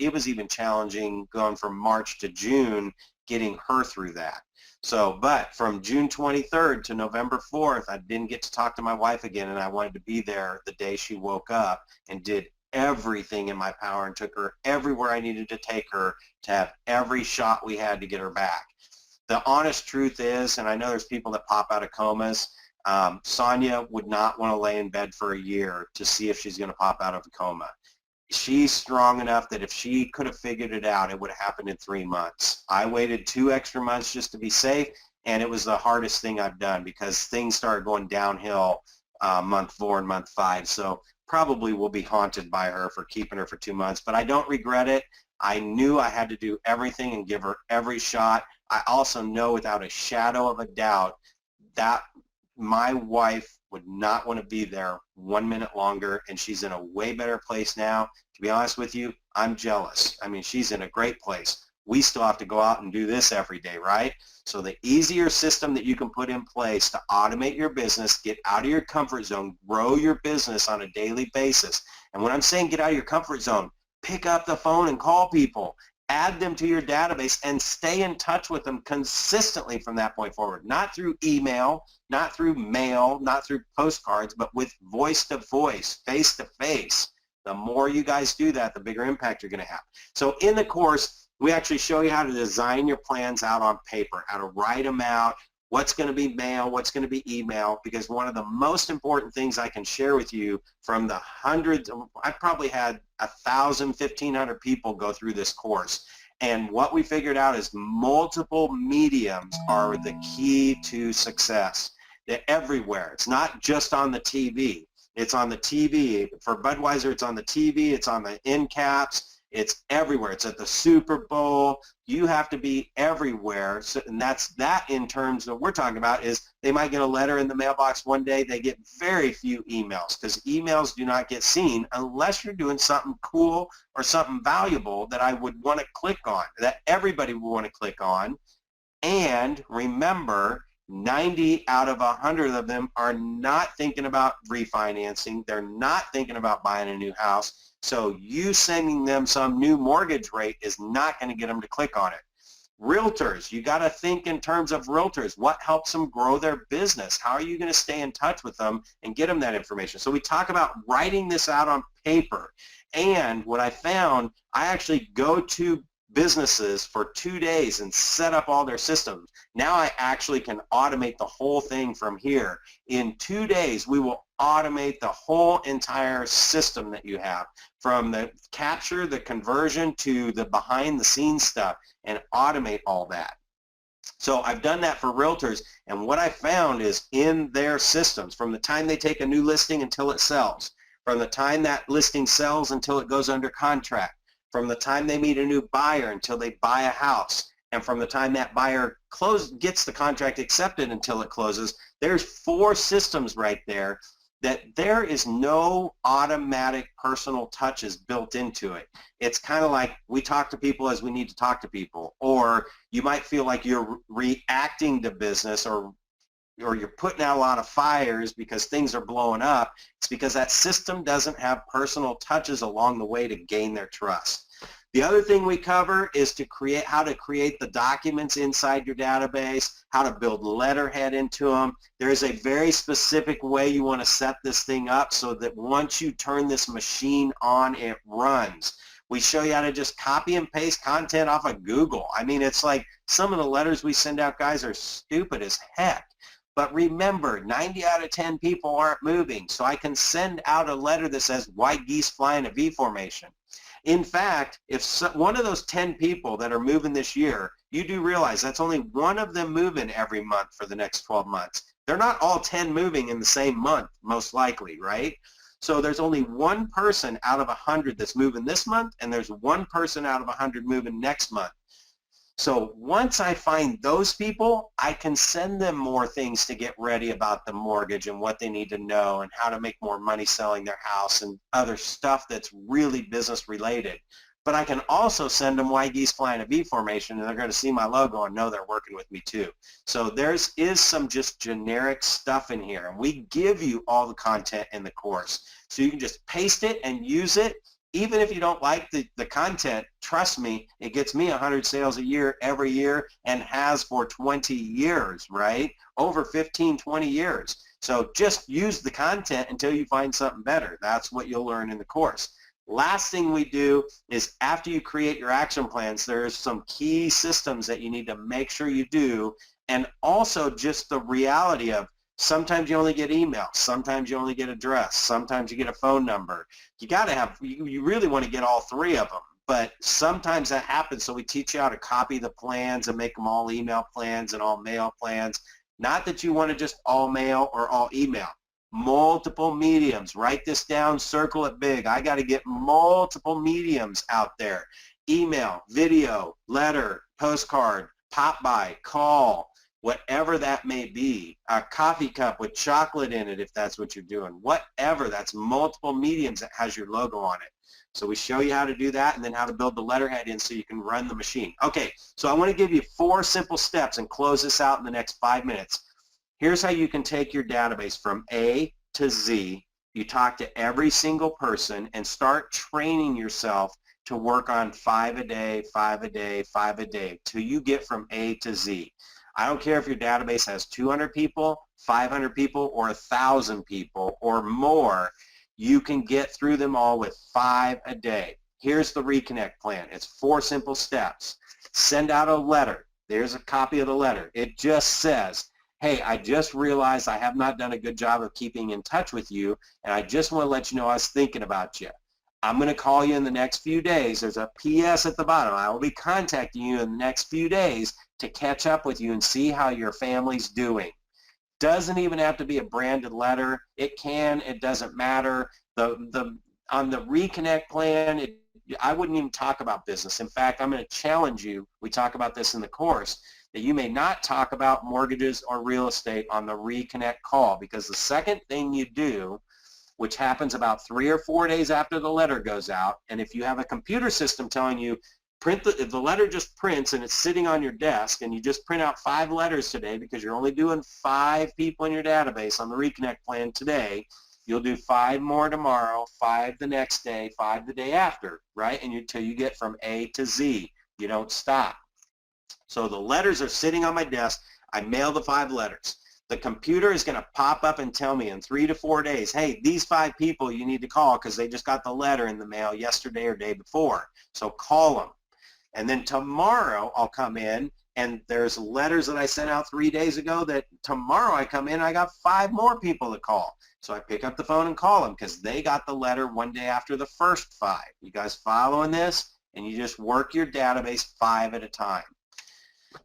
challenging going from March to June, getting her through that. So, but from June 23rd to November 4th, I didn't get to talk to my wife again, and I wanted to be there the day she woke up and did everything in my power and took her everywhere I needed to take her to have every shot we had to get her back. The honest truth is, and I know there's people that pop out of comas, Sonya would not want to lay in bed for a year to see if she's going to pop out of a coma. She's strong enough that if she could have figured it out, it would have happened in 3 months. I waited 2 extra months just to be safe, and it was the hardest thing I've done because things started going downhill month 4 and month 5. So probably will be haunted by her for keeping her for 2 months, but I don't regret it. I knew I had to do everything and give her every shot. I also know without a shadow of a doubt that my wife would not want to be there 1 minute longer, and she's in a way better place now. To be honest with you, I'm jealous. I mean, she's in a great place. We still have to go out and do this every day, right? So the easier system that you can put in place to automate your business, get out of your comfort zone, grow your business on a daily basis. And when I'm saying get out of your comfort zone, pick up the phone and call people. Add them to your database and stay in touch with them consistently from that point forward. Not through email, not through mail, not through postcards, but with voice to voice, face to face. The more you guys do that, the bigger impact you're going to have. So in the course, we actually show you how to design your plans out on paper, how to write them out, what's going to be mail, what's going to be email, because one of the most important things I can share with you from the hundreds, I've probably had 1,000, 1,500 people go through this course. And what we figured out is multiple mediums are the key to success. They're everywhere. It's not just on the TV. It's on the TV. For Budweiser, it's on the TV. It's on the end caps. It's everywhere. It's at the Super Bowl. You have to be everywhere. So, and that's that in terms of what we're talking about is they might get a letter in the mailbox one day. They get very few emails because emails do not get seen unless you're doing something cool or something valuable that I would want to click on, that everybody would want to click on. And remember, 90 out of 100 of them are not thinking about refinancing. They're not thinking about buying a new house. So you sending them some new mortgage rate is not going to get them to click on it. Realtors, you got to think in terms of realtors. What helps them grow their business? How are you going to stay in touch with them and get them that information? So we talk about writing this out on paper. And what I found, I actually go to businesses for 2 days and set up all their systems. Now I actually can automate the whole thing from here. In 2 days, we will automate the whole entire system that you have, from the capture, the conversion, to the behind the scenes stuff, and automate all that. So I've done that for realtors, and what I found is in their systems, from the time they take a new listing until it sells, from the time that listing sells until it goes under contract, from the time they meet a new buyer until they buy a house, and from the time that buyer gets the contract accepted until it closes, there's 4 systems right there that there is no automatic personal touches built into it. It's kind of like we talk to people as we need to talk to people, or you might feel like you're reacting to business, or you're putting out a lot of fires because things are blowing up. It's because that system doesn't have personal touches along the way to gain their trust. The other thing we cover is how to create the documents inside your database, how to build letterhead into them. There is a very specific way you want to set this thing up so that once you turn this machine on, it runs. We show you how to just copy and paste content off of Google. I mean, it's like some of the letters we send out, guys, are stupid as heck. But remember, 90 out of 10 people aren't moving, so I can send out a letter that says, white geese fly in a V formation. In fact, if one of those 10 people that are moving this year, you do realize that's only one of them moving every month for the next 12 months. They're not all 10 moving in the same month, most likely, right? So there's only one person out of 100 that's moving this month, and there's one person out of 100 moving next month. So once I find those people, I can send them more things to get ready about the mortgage and what they need to know and how to make more money selling their house and other stuff that's really business related. But I can also send them white geese flying a V formation, and they're going to see my logo and know they're working with me too. So there is some just generic stuff in here, and we give you all the content in the course. So you can just paste it and use it. Even if you don't like the content, trust me, it gets me 100 sales a year every year, and has for 20 years, right? Over 15, 20 years. So just use the content until you find something better. That's what you'll learn in the course. Last thing we do is after you create your action plans, there's some key systems that you need to make sure you do, and also just the reality of sometimes you only get email, sometimes you only get address, sometimes you get a phone number. You got to have, you really want to get all 3 of them, but sometimes that happens, so we teach you how to copy the plans and make them all email plans and all mail plans. Not that you want to just all mail or all email. Multiple mediums. Write this down, circle it big. I got to get multiple mediums out there. Email, video, letter, postcard, pop by, call, whatever that may be, a coffee cup with chocolate in it if that's what you're doing, whatever, that's multiple mediums that has your logo on it. So we show you how to do that and then how to build the letterhead in so you can run the machine. Okay, so I want to give you 4 simple steps and close this out in the next 5 minutes. Here's how you can take your database from A to Z. You talk to every single person and start training yourself to work on 5 a day, 5 a day, 5 a day, till you get from A to Z. I don't care if your database has 200 people, 500 people, or 1,000 people or more. You can get through them all with 5 a day. Here's the Reconnect plan. It's 4 simple steps. Send out a letter. There's a copy of the letter. It just says, hey, I just realized I have not done a good job of keeping in touch with you, and I just want to let you know I was thinking about you. I'm going to call you in the next few days. There's a PS at the bottom. I will be contacting you in the next few days to catch up with you and see how your family's doing. Doesn't even have to be a branded letter. It can. It doesn't matter. On the Reconnect plan, I wouldn't even talk about business. In fact, I'm going to challenge you. We talk about this in the course, that you may not talk about mortgages or real estate on the Reconnect call, because the second thing you do, which happens about 3 or 4 days after the letter goes out, and if you have a computer system telling you if the letter just prints and it's sitting on your desk and you just print out 5 letters today because you're only doing 5 people in your database on the Reconnect plan today, you'll do 5 more tomorrow, 5 the next day, 5 the day after, right? And until you get from A to Z. You don't stop. So the letters are sitting on my desk. I mail the 5 letters. The computer is going to pop up and tell me in 3 to 4 days, hey, these 5 people you need to call because they just got the letter in the mail yesterday or day before. So call them. And then tomorrow I'll come in, and there's letters that I sent out 3 days ago that tomorrow I come in, I got 5 more people to call. So I pick up the phone and call them because they got the letter one day after the first 5. You guys following this? And you just work your database 5 at a time.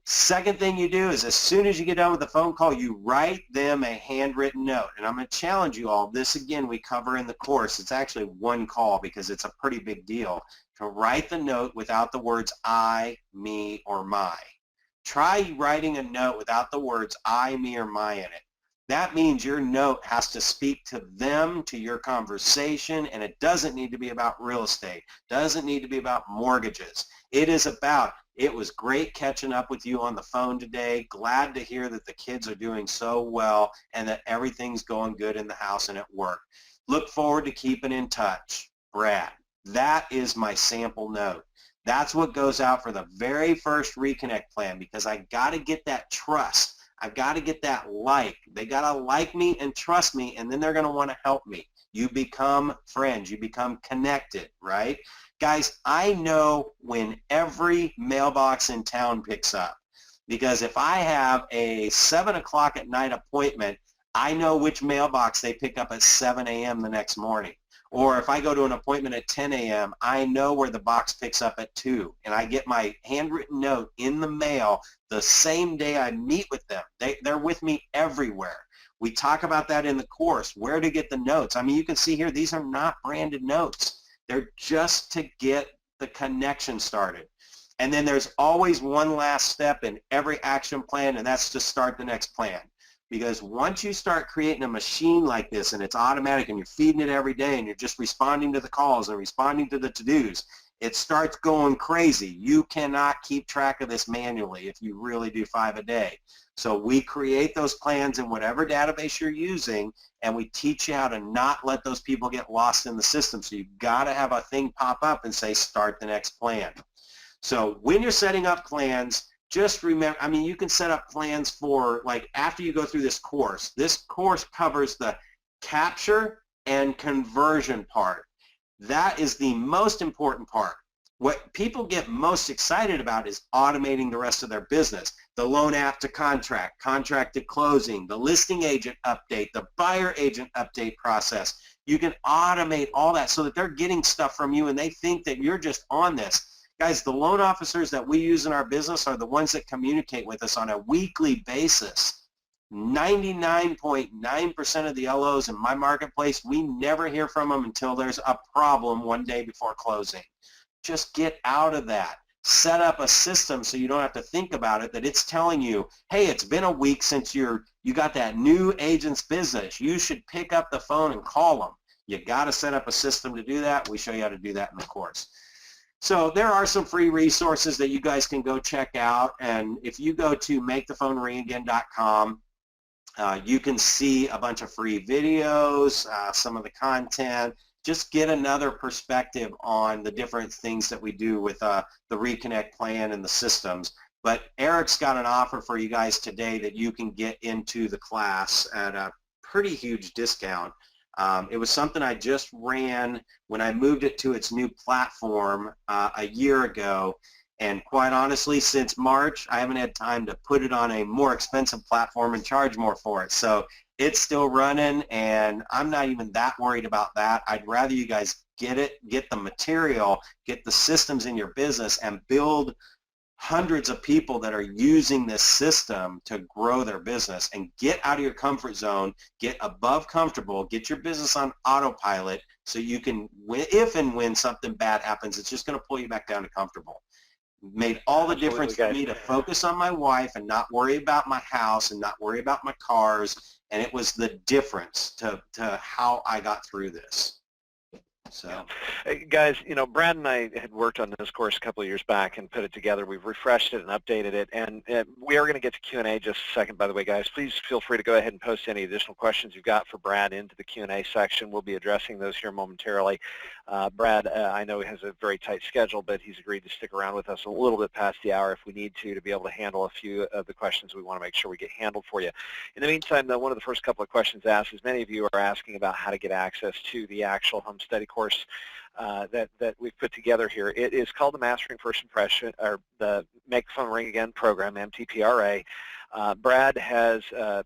Second thing you do is as soon as you get done with the phone call, you write them a handwritten note. And I'm going to challenge you all. This, again, we cover in the course. It's actually 1 call because it's a pretty big deal to write the note without the words I, me, or my. Try writing a note without the words I, me, or my in it. That means your note has to speak to them, to your conversation, and it doesn't need to be about real estate. Doesn't need to be about mortgages. It is about, it was great catching up with you on the phone today. Glad to hear that the kids are doing so well and that everything's going good in the house and at work. Look forward to keeping in touch. Brad. That is my sample note. That's what goes out for the very first Reconnect plan, because I got to get that trust. I've got to get that like. They got to like me and trust me, and then they're going to want to help me. You become friends. You become connected, right? Guys, I know when every mailbox in town picks up, because if I have a 7 o'clock at night appointment, I know which mailbox they pick up at 7 a.m. the next morning. Or if I go to an appointment at 10 a.m., I know where the box picks up at 2, and I get my handwritten note in the mail the same day I meet with them. They're with me everywhere. We talk about that in the course, where to get the notes. I mean, you can see here, these are not branded notes. They're just to get the connection started. And then there's always one last step in every action plan, and that's to start the next plan. Because once you start creating a machine like this and it's automatic and you're feeding it every day and you're just responding to the calls and responding to the to-dos, it starts going crazy. You cannot keep track of this manually if you really do 5 a day. So we create those plans in whatever database you're using, and we teach you how to not let those people get lost in the system. So you've got to have a thing pop up and say, start the next plan. So when you're setting up plans, just remember, I mean, you can set up plans for, like, after you go through this course covers the capture and conversion part. That is the most important part. What people get most excited about is automating the rest of their business. The loan app to contract, contract to closing, the listing agent update, the buyer agent update process. You can automate all that so that they're getting stuff from you and they think that you're just on this. Guys, the loan officers that we use in our business are the ones that communicate with us on a weekly basis. 99.9% of the LOs in my marketplace, we never hear from them until there's a problem one day before closing. Just get out of that. Set up a system so you don't have to think about it, that it's telling you, hey, it's been a week since you got that new agent's business. You should pick up the phone and call them. You got to set up a system to do that. We show you how to do that in the course. So there are some free resources that you guys can go check out, and if you go to makethephoneringagain.com, you can see a bunch of free videos, some of the content. Just get another perspective on the different things that we do with the Reconnect plan and the systems. But Eric's got an offer for you guys today that you can get into the class at a pretty huge discount. It was something I just ran when I moved it to its new platform a year ago. And quite honestly, since March, I haven't had time to put it on a more expensive platform and charge more for it. So it's still running, and I'm not even that worried about that. I'd rather you guys get it, get the material, get the systems in your business, and build hundreds of people that are using this system to grow their business, and get out of your comfort zone, get above comfortable, get your business on autopilot so you can, if and when something bad happens, it's just going to pull you back down to comfortable. Made all the difference for me to focus on my wife and not worry about my house and not worry about my cars, and it was the difference to how I got through this. So, hey, guys, you know, Brad and I had worked on this course a couple of years back and put it together. We've refreshed it and updated it, and we are going to get to Q&A just a second, by the way, guys. Please feel free to go ahead and post any additional questions you've got for Brad into the Q&A section. We'll be addressing those here momentarily. Brad, I know he has a very tight schedule, but he's agreed to stick around with us a little bit past the hour if we need to be able to handle a few of the questions we want to make sure we get handled for you. In the meantime, though, one of the first couple of questions asked is many of you are asking about how to get access to the actual home study course that we've put together here. It is called the Mastering First Impression, or the Make the Phone Ring Again program, MTPRA. Brad has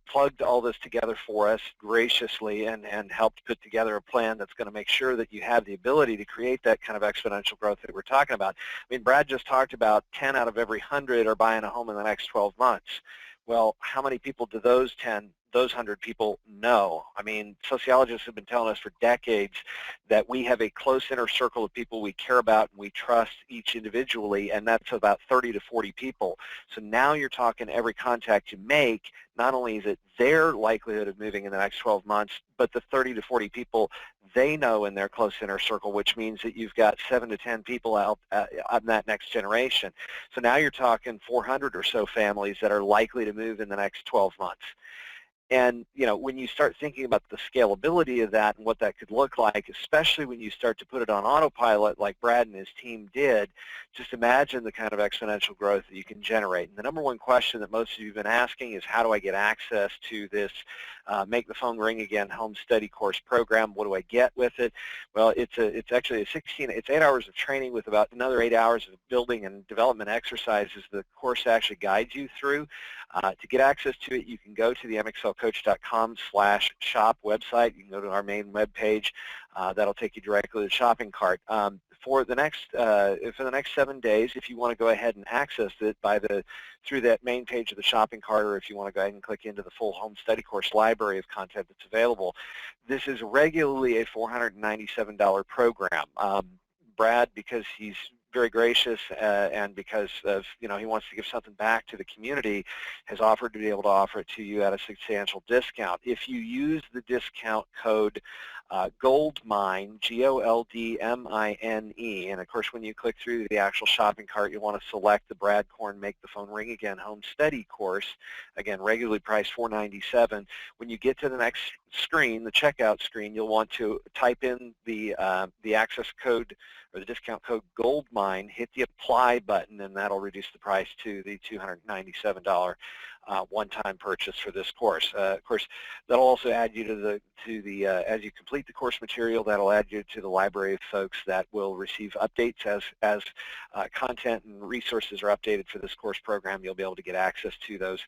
plugged all this together for us graciously and helped put together a plan that's going to make sure that you have the ability to create that kind of exponential growth that we're talking about. I mean, Brad just talked about 10 out of every 100 are buying a home in the next 12 months. Well, how many people do those 100 people know? I mean, sociologists have been telling us for decades that we have a close inner circle of people we care about and we trust each individually, and that's about 30 to 40 people. So now you're talking every contact you make, not only is it their likelihood of moving in the next 12 months, but the 30 to 40 people they know in their close inner circle, which means that you've got 7 to 10 people out on that next generation. So now you're talking 400 or so families that are likely to move in the next 12 months. And, you know, when you start thinking about the scalability of that and what that could look like, especially when you start to put it on autopilot like Brad and his team did, just imagine the kind of exponential growth that you can generate. And the number one question that most of you have been asking is, how do I get access to this Make the Phone Ring Again home study course program? What do I get with it? Well, it's actually it's 8 hours of training with about another 8 hours of building and development exercises the course actually guides you through. To get access to it, you can go to the mxlcoach.com/shop website. You can go to our main web page. That'll take you directly to the shopping cart. For the next 7 days, if you want to go ahead and access it through that main page of the shopping cart, or if you want to go ahead and click into the full home study course library of content that's available, this is regularly a $497 program. Brad, because he's very gracious and because of, you know, he wants to give something back to the community, has offered to be able to offer it to you at a substantial discount. If you use the discount code GOLDMINE, GOLDMINE, and of course when you click through the actual shopping cart, you'll want to select the Brad Korn Make the Phone Ring Again home study course, again regularly priced $497. When you get to the next screen, the checkout screen, you'll want to type in the access code or the discount code GOLDMINE, hit the apply button, and that'll reduce the price to the $297 one-time purchase for this course. Of course, that'll also add you to the as you complete the course material, that'll add you to the library of folks that will receive updates as content and resources are updated for this course program. You'll be able to get access to those.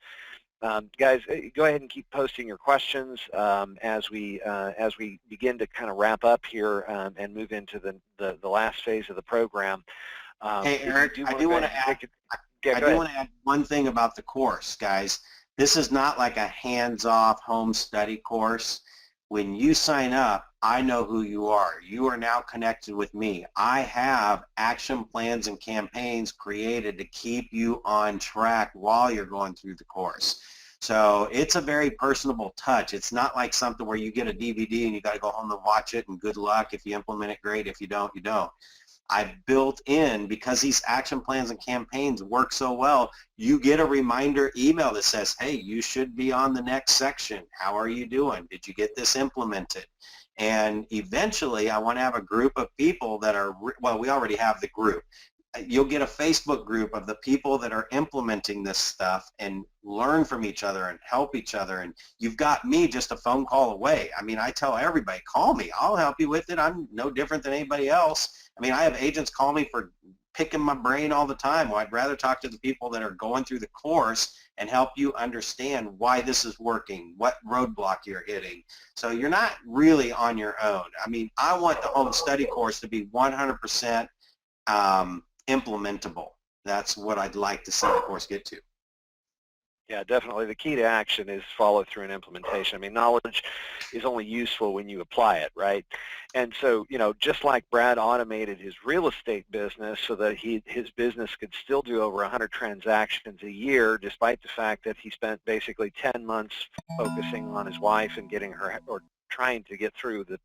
Guys, go ahead and keep posting your questions as we begin to kind of wrap up here and move into the last phase of the program. Hey, Eric, I do want to add one thing about the course, guys. This is not like a hands-off home study course. When you sign up, I know who you are. You are now connected with me. I have action plans and campaigns created to keep you on track while you're going through the course. So it's a very personable touch. It's not like something where you get a DVD and you got to go home and watch it and good luck. If you implement it, great. If you don't, you don't. I've built in, because these action plans and campaigns work so well, you get a reminder email that says, hey, you should be on the next section. How are you doing? Did you get this implemented? And eventually I want to have a group of people that are, well, we already have the group. you'll get a Facebook group of the people that are implementing this stuff and learn from each other and help each other. And you've got me just a phone call away. I mean, I tell everybody, call me. I'll help you with it. I'm no different than anybody else. I mean, I have agents call me for picking my brain all the time. Well, I'd rather talk to the people that are going through the course and help you understand why this is working, what roadblock you're hitting. So you're not really on your own. I mean, I want the home study course to be 100% implementable. That's what I'd like to see the course get to. Yeah, definitely. The key to action is follow through and implementation. I mean, knowledge is only useful when you apply it, right? And so, you know, just like Brad automated his real estate business so that his business could still do over 100 transactions a year, despite the fact that he spent basically 10 months focusing on his wife and getting her, or trying to get through the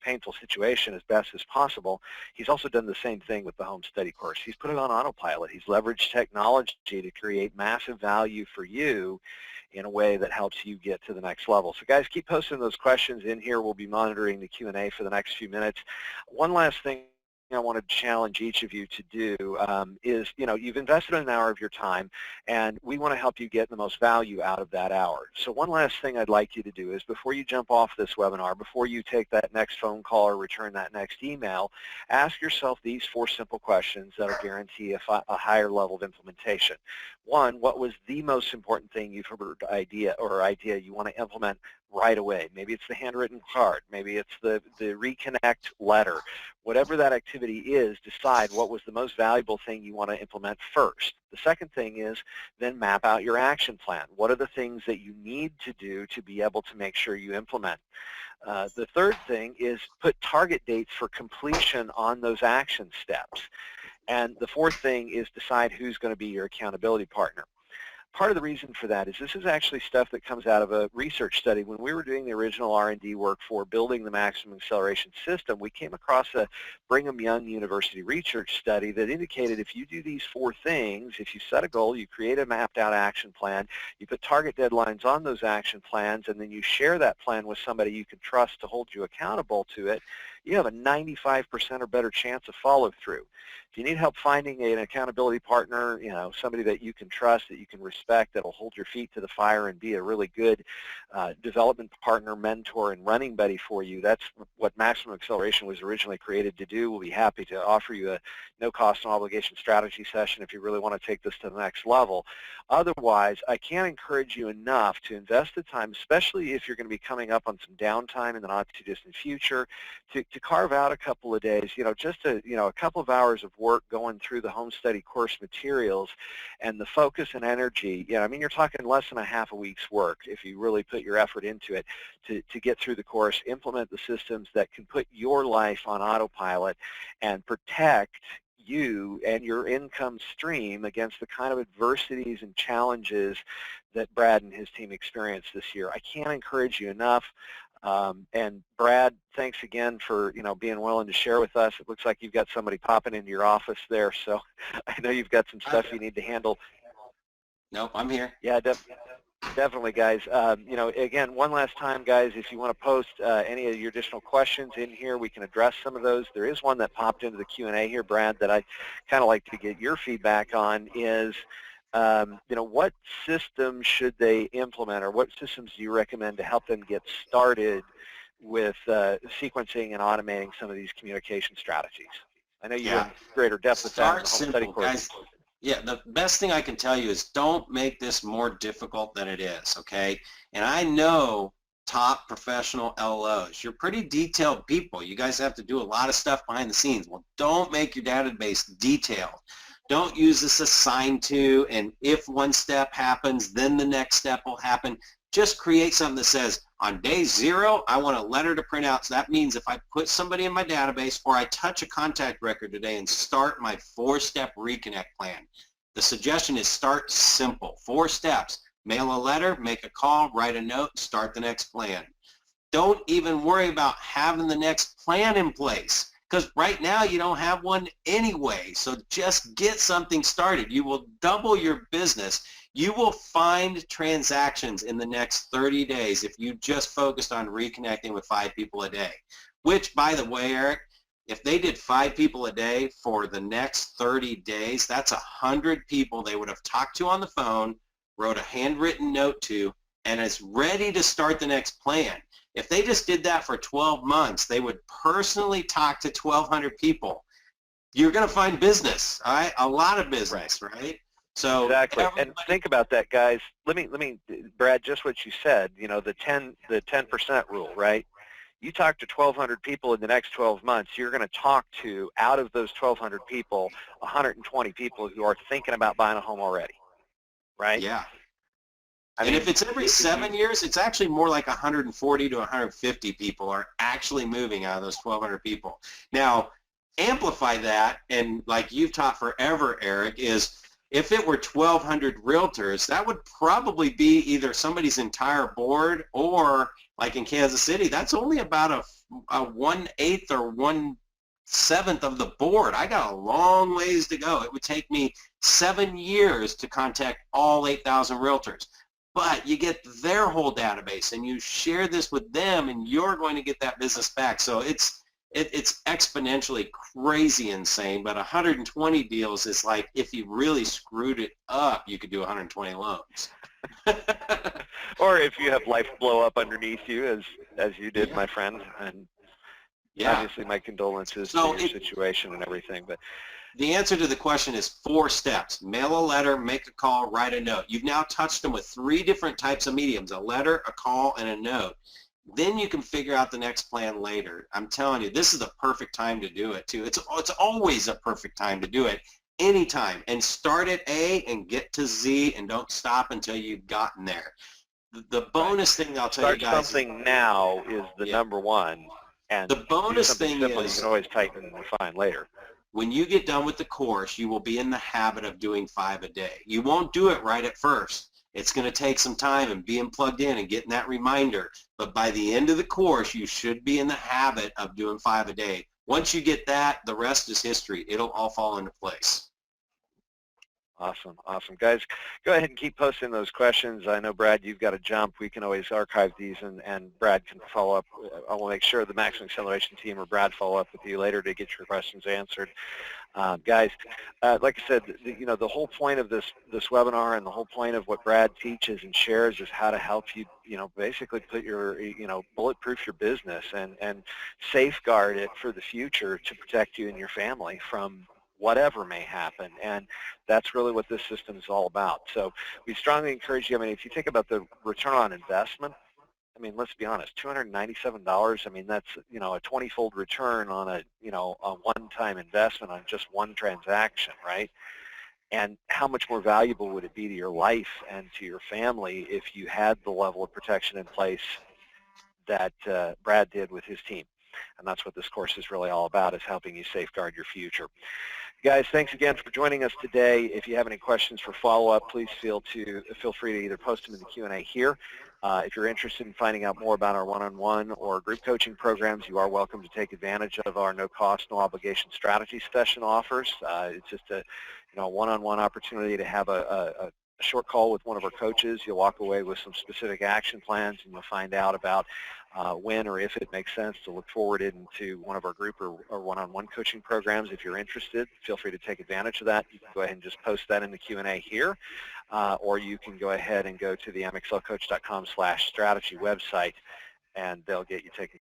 painful situation as best as possible. He's also done the same thing with the home study course. He's put it on autopilot. He's leveraged technology to create massive value for you in a way that helps you get to the next level. So guys, keep posting those questions in here. We'll be monitoring the Q&A for the next few minutes. One last thing I want to challenge each of you to do is, you know, you've invested an hour of your time, and we want to help you get the most value out of that hour. So one last thing I'd like you to do is, before you jump off this webinar, before you take that next phone call or return that next email, ask yourself these 4 simple questions that will guarantee a higher level of implementation. 1, what was the most important thing you've heard idea you want to implement right away? Maybe it's the handwritten card. Maybe it's the reconnect letter. Whatever that activity is, decide what was the most valuable thing you want to implement first. The second thing is then map out your action plan. What are the things that you need to do to be able to make sure you implement? The third thing is put target dates for completion on those action steps. And the fourth thing is decide who's going to be your accountability partner. Part of the reason for that is this is actually stuff that comes out of a research study. When we were doing the original R&D work for building the maximum acceleration system, we came across a Brigham Young University research study that indicated if you do these 4 things, if you set a goal, you create a mapped out action plan, you put target deadlines on those action plans, and then you share that plan with somebody you can trust to hold you accountable to it, you have a 95% or better chance of follow through. If you need help finding an accountability partner, you know, somebody that you can trust, that you can respect, that will hold your feet to the fire and be a really good development partner, mentor, and running buddy for you, that's what Maximum Acceleration was originally created to do. We'll be happy to offer you a no-cost, no-obligation strategy session if you really want to take this to the next level. Otherwise, I can't encourage you enough to invest the time, especially if you're going to be coming up on some downtime in the not-too-distant future, to carve out a couple of days, you know, just a couple of hours of work going through the home study course materials, and the focus and energy. You know, I mean, you're talking less than a half a week's work if you really put your effort into it to get through the course, implement the systems that can put your life on autopilot and protect you and your income stream against the kind of adversities and challenges that Brad and his team experienced this year. I can't encourage you enough. And Brad, thanks again for, you know, being willing to share with us. It looks like you've got somebody popping into your office there, so I know you've got some stuff you need to handle. Nope, I'm here. Yeah, definitely, guys. You know, again, one last time, guys, if you want to post any of your additional questions in here, we can address some of those. There is one that popped into the Q&A here, Brad, that I kind of like to get your feedback on is, you know, what systems should they implement, or what systems do you recommend to help them get started with sequencing and automating some of these communication strategies? I know you go in greater depth with that in the home study course. Guys. Yeah, the best thing I can tell you is don't make this more difficult than it is, okay? And I know top professional LOs, you're pretty detailed people. You guys have to do a lot of stuff behind the scenes. Well, don't make your database detailed. Don't use this assign to, and if one step happens, then the next step will happen. Just create something that says, on day 0, I want a letter to print out. So that means if I put somebody in my database or I touch a contact record today and start my 4-step reconnect plan. The suggestion is start simple. 4 steps. Mail a letter, make a call, write a note, start the next plan. Don't even worry about having the next plan in place, because right now you don't have one anyway. So just get something started. You will double your business. You will find transactions in the next 30 days if you just focused on reconnecting with 5 people a day, which, by the way, Eric, If they did 5 people a day for the next 30 days, that's 100 people they would have talked to on the phone, wrote a handwritten note to, and is ready to start the next plan. If they just did that for 12 months, they would personally talk to 1,200 people. You're going to find business, all right? A lot of business, right? So exactly. And think about that, guys. Let me, Brad, just what you said. You know, the 10% rule, right? You talk to 1,200 people in the next 12 months. You're going to talk to, out of those 1,200 people, 120 people who are thinking about buying a home already, right? Yeah. I and mean, if it's every 7 years, it's actually more like 140 to 150 people are actually moving out of those 1,200 people. Now, amplify that, and like you've taught forever, Eric, is if it were 1,200 realtors, that would probably be either somebody's entire board, or like in Kansas City, that's only about a 1/8 or 1/7 of the board. I got a long ways to go. It would take me 7 years to contact all 8,000 realtors. But you get their whole database, and you share this with them, and you're going to get that business back. So it's exponentially crazy insane, but 120 deals is like, if you really screwed it up, you could do 120 loans. or if you have life blow up underneath you, as you did, my friend, and obviously my condolences to your situation and everything. But the answer to the question is 4 steps. Mail a letter, make a call, write a note. You've now touched them with 3 different types of mediums: a letter, a call, and a note. Then you can figure out the next plan later. I'm telling you, this is the perfect time to do it too. It's always a perfect time to do it, anytime. And start at A and get to Z, and don't stop until you've gotten there. The bonus thing I'll tell you guys, start something now is the number one. And the bonus thing simple, is, you can always tighten and refine later. When you get done with the course, you will be in the habit of doing 5 a day. You won't do it right at first. It's going to take some time and being plugged in and getting that reminder. But by the end of the course, you should be in the habit of doing 5 a day. Once you get that, the rest is history. It'll all fall into place. Awesome. Guys, go ahead and keep posting those questions. I know, Brad, you've got to jump. We can always archive these, and Brad can follow up. I will make sure the Maximum Acceleration team or Brad follow up with you later to get your questions answered. Guys, like I said, the whole point of this webinar, and the whole point of what Brad teaches and shares, is how to help you, basically put your, bulletproof your business and safeguard it for the future to protect you and your family from whatever may happen. And that's really what this system is all about. So we strongly encourage you. I mean, if you think about the return on investment, I mean, let's be honest, $297, I mean, that's, a 20-fold return on a one-time investment on just one transaction, right? And how much more valuable would it be to your life and to your family if you had the level of protection in place that Brad did with his team? And that's what this course is really all about, is helping you safeguard your future. Guys, thanks again for joining us today. If you have any questions for follow-up, please feel free to either post them in the Q&A here. If you're interested in finding out more about our one-on-one or group coaching programs, you are welcome to take advantage of our no-cost, no-obligation strategy session offers. It's just a one-on-one opportunity to have a short call with one of our coaches. You'll walk away with some specific action plans, and you'll find out about when or if it makes sense to look forward into one of our group or one-on-one coaching programs. If you're interested, feel free to take advantage of that. You can go ahead and just post that in the Q&A here, or you can go ahead and go to the mxlcoach.com/strategy website, and they'll get you taken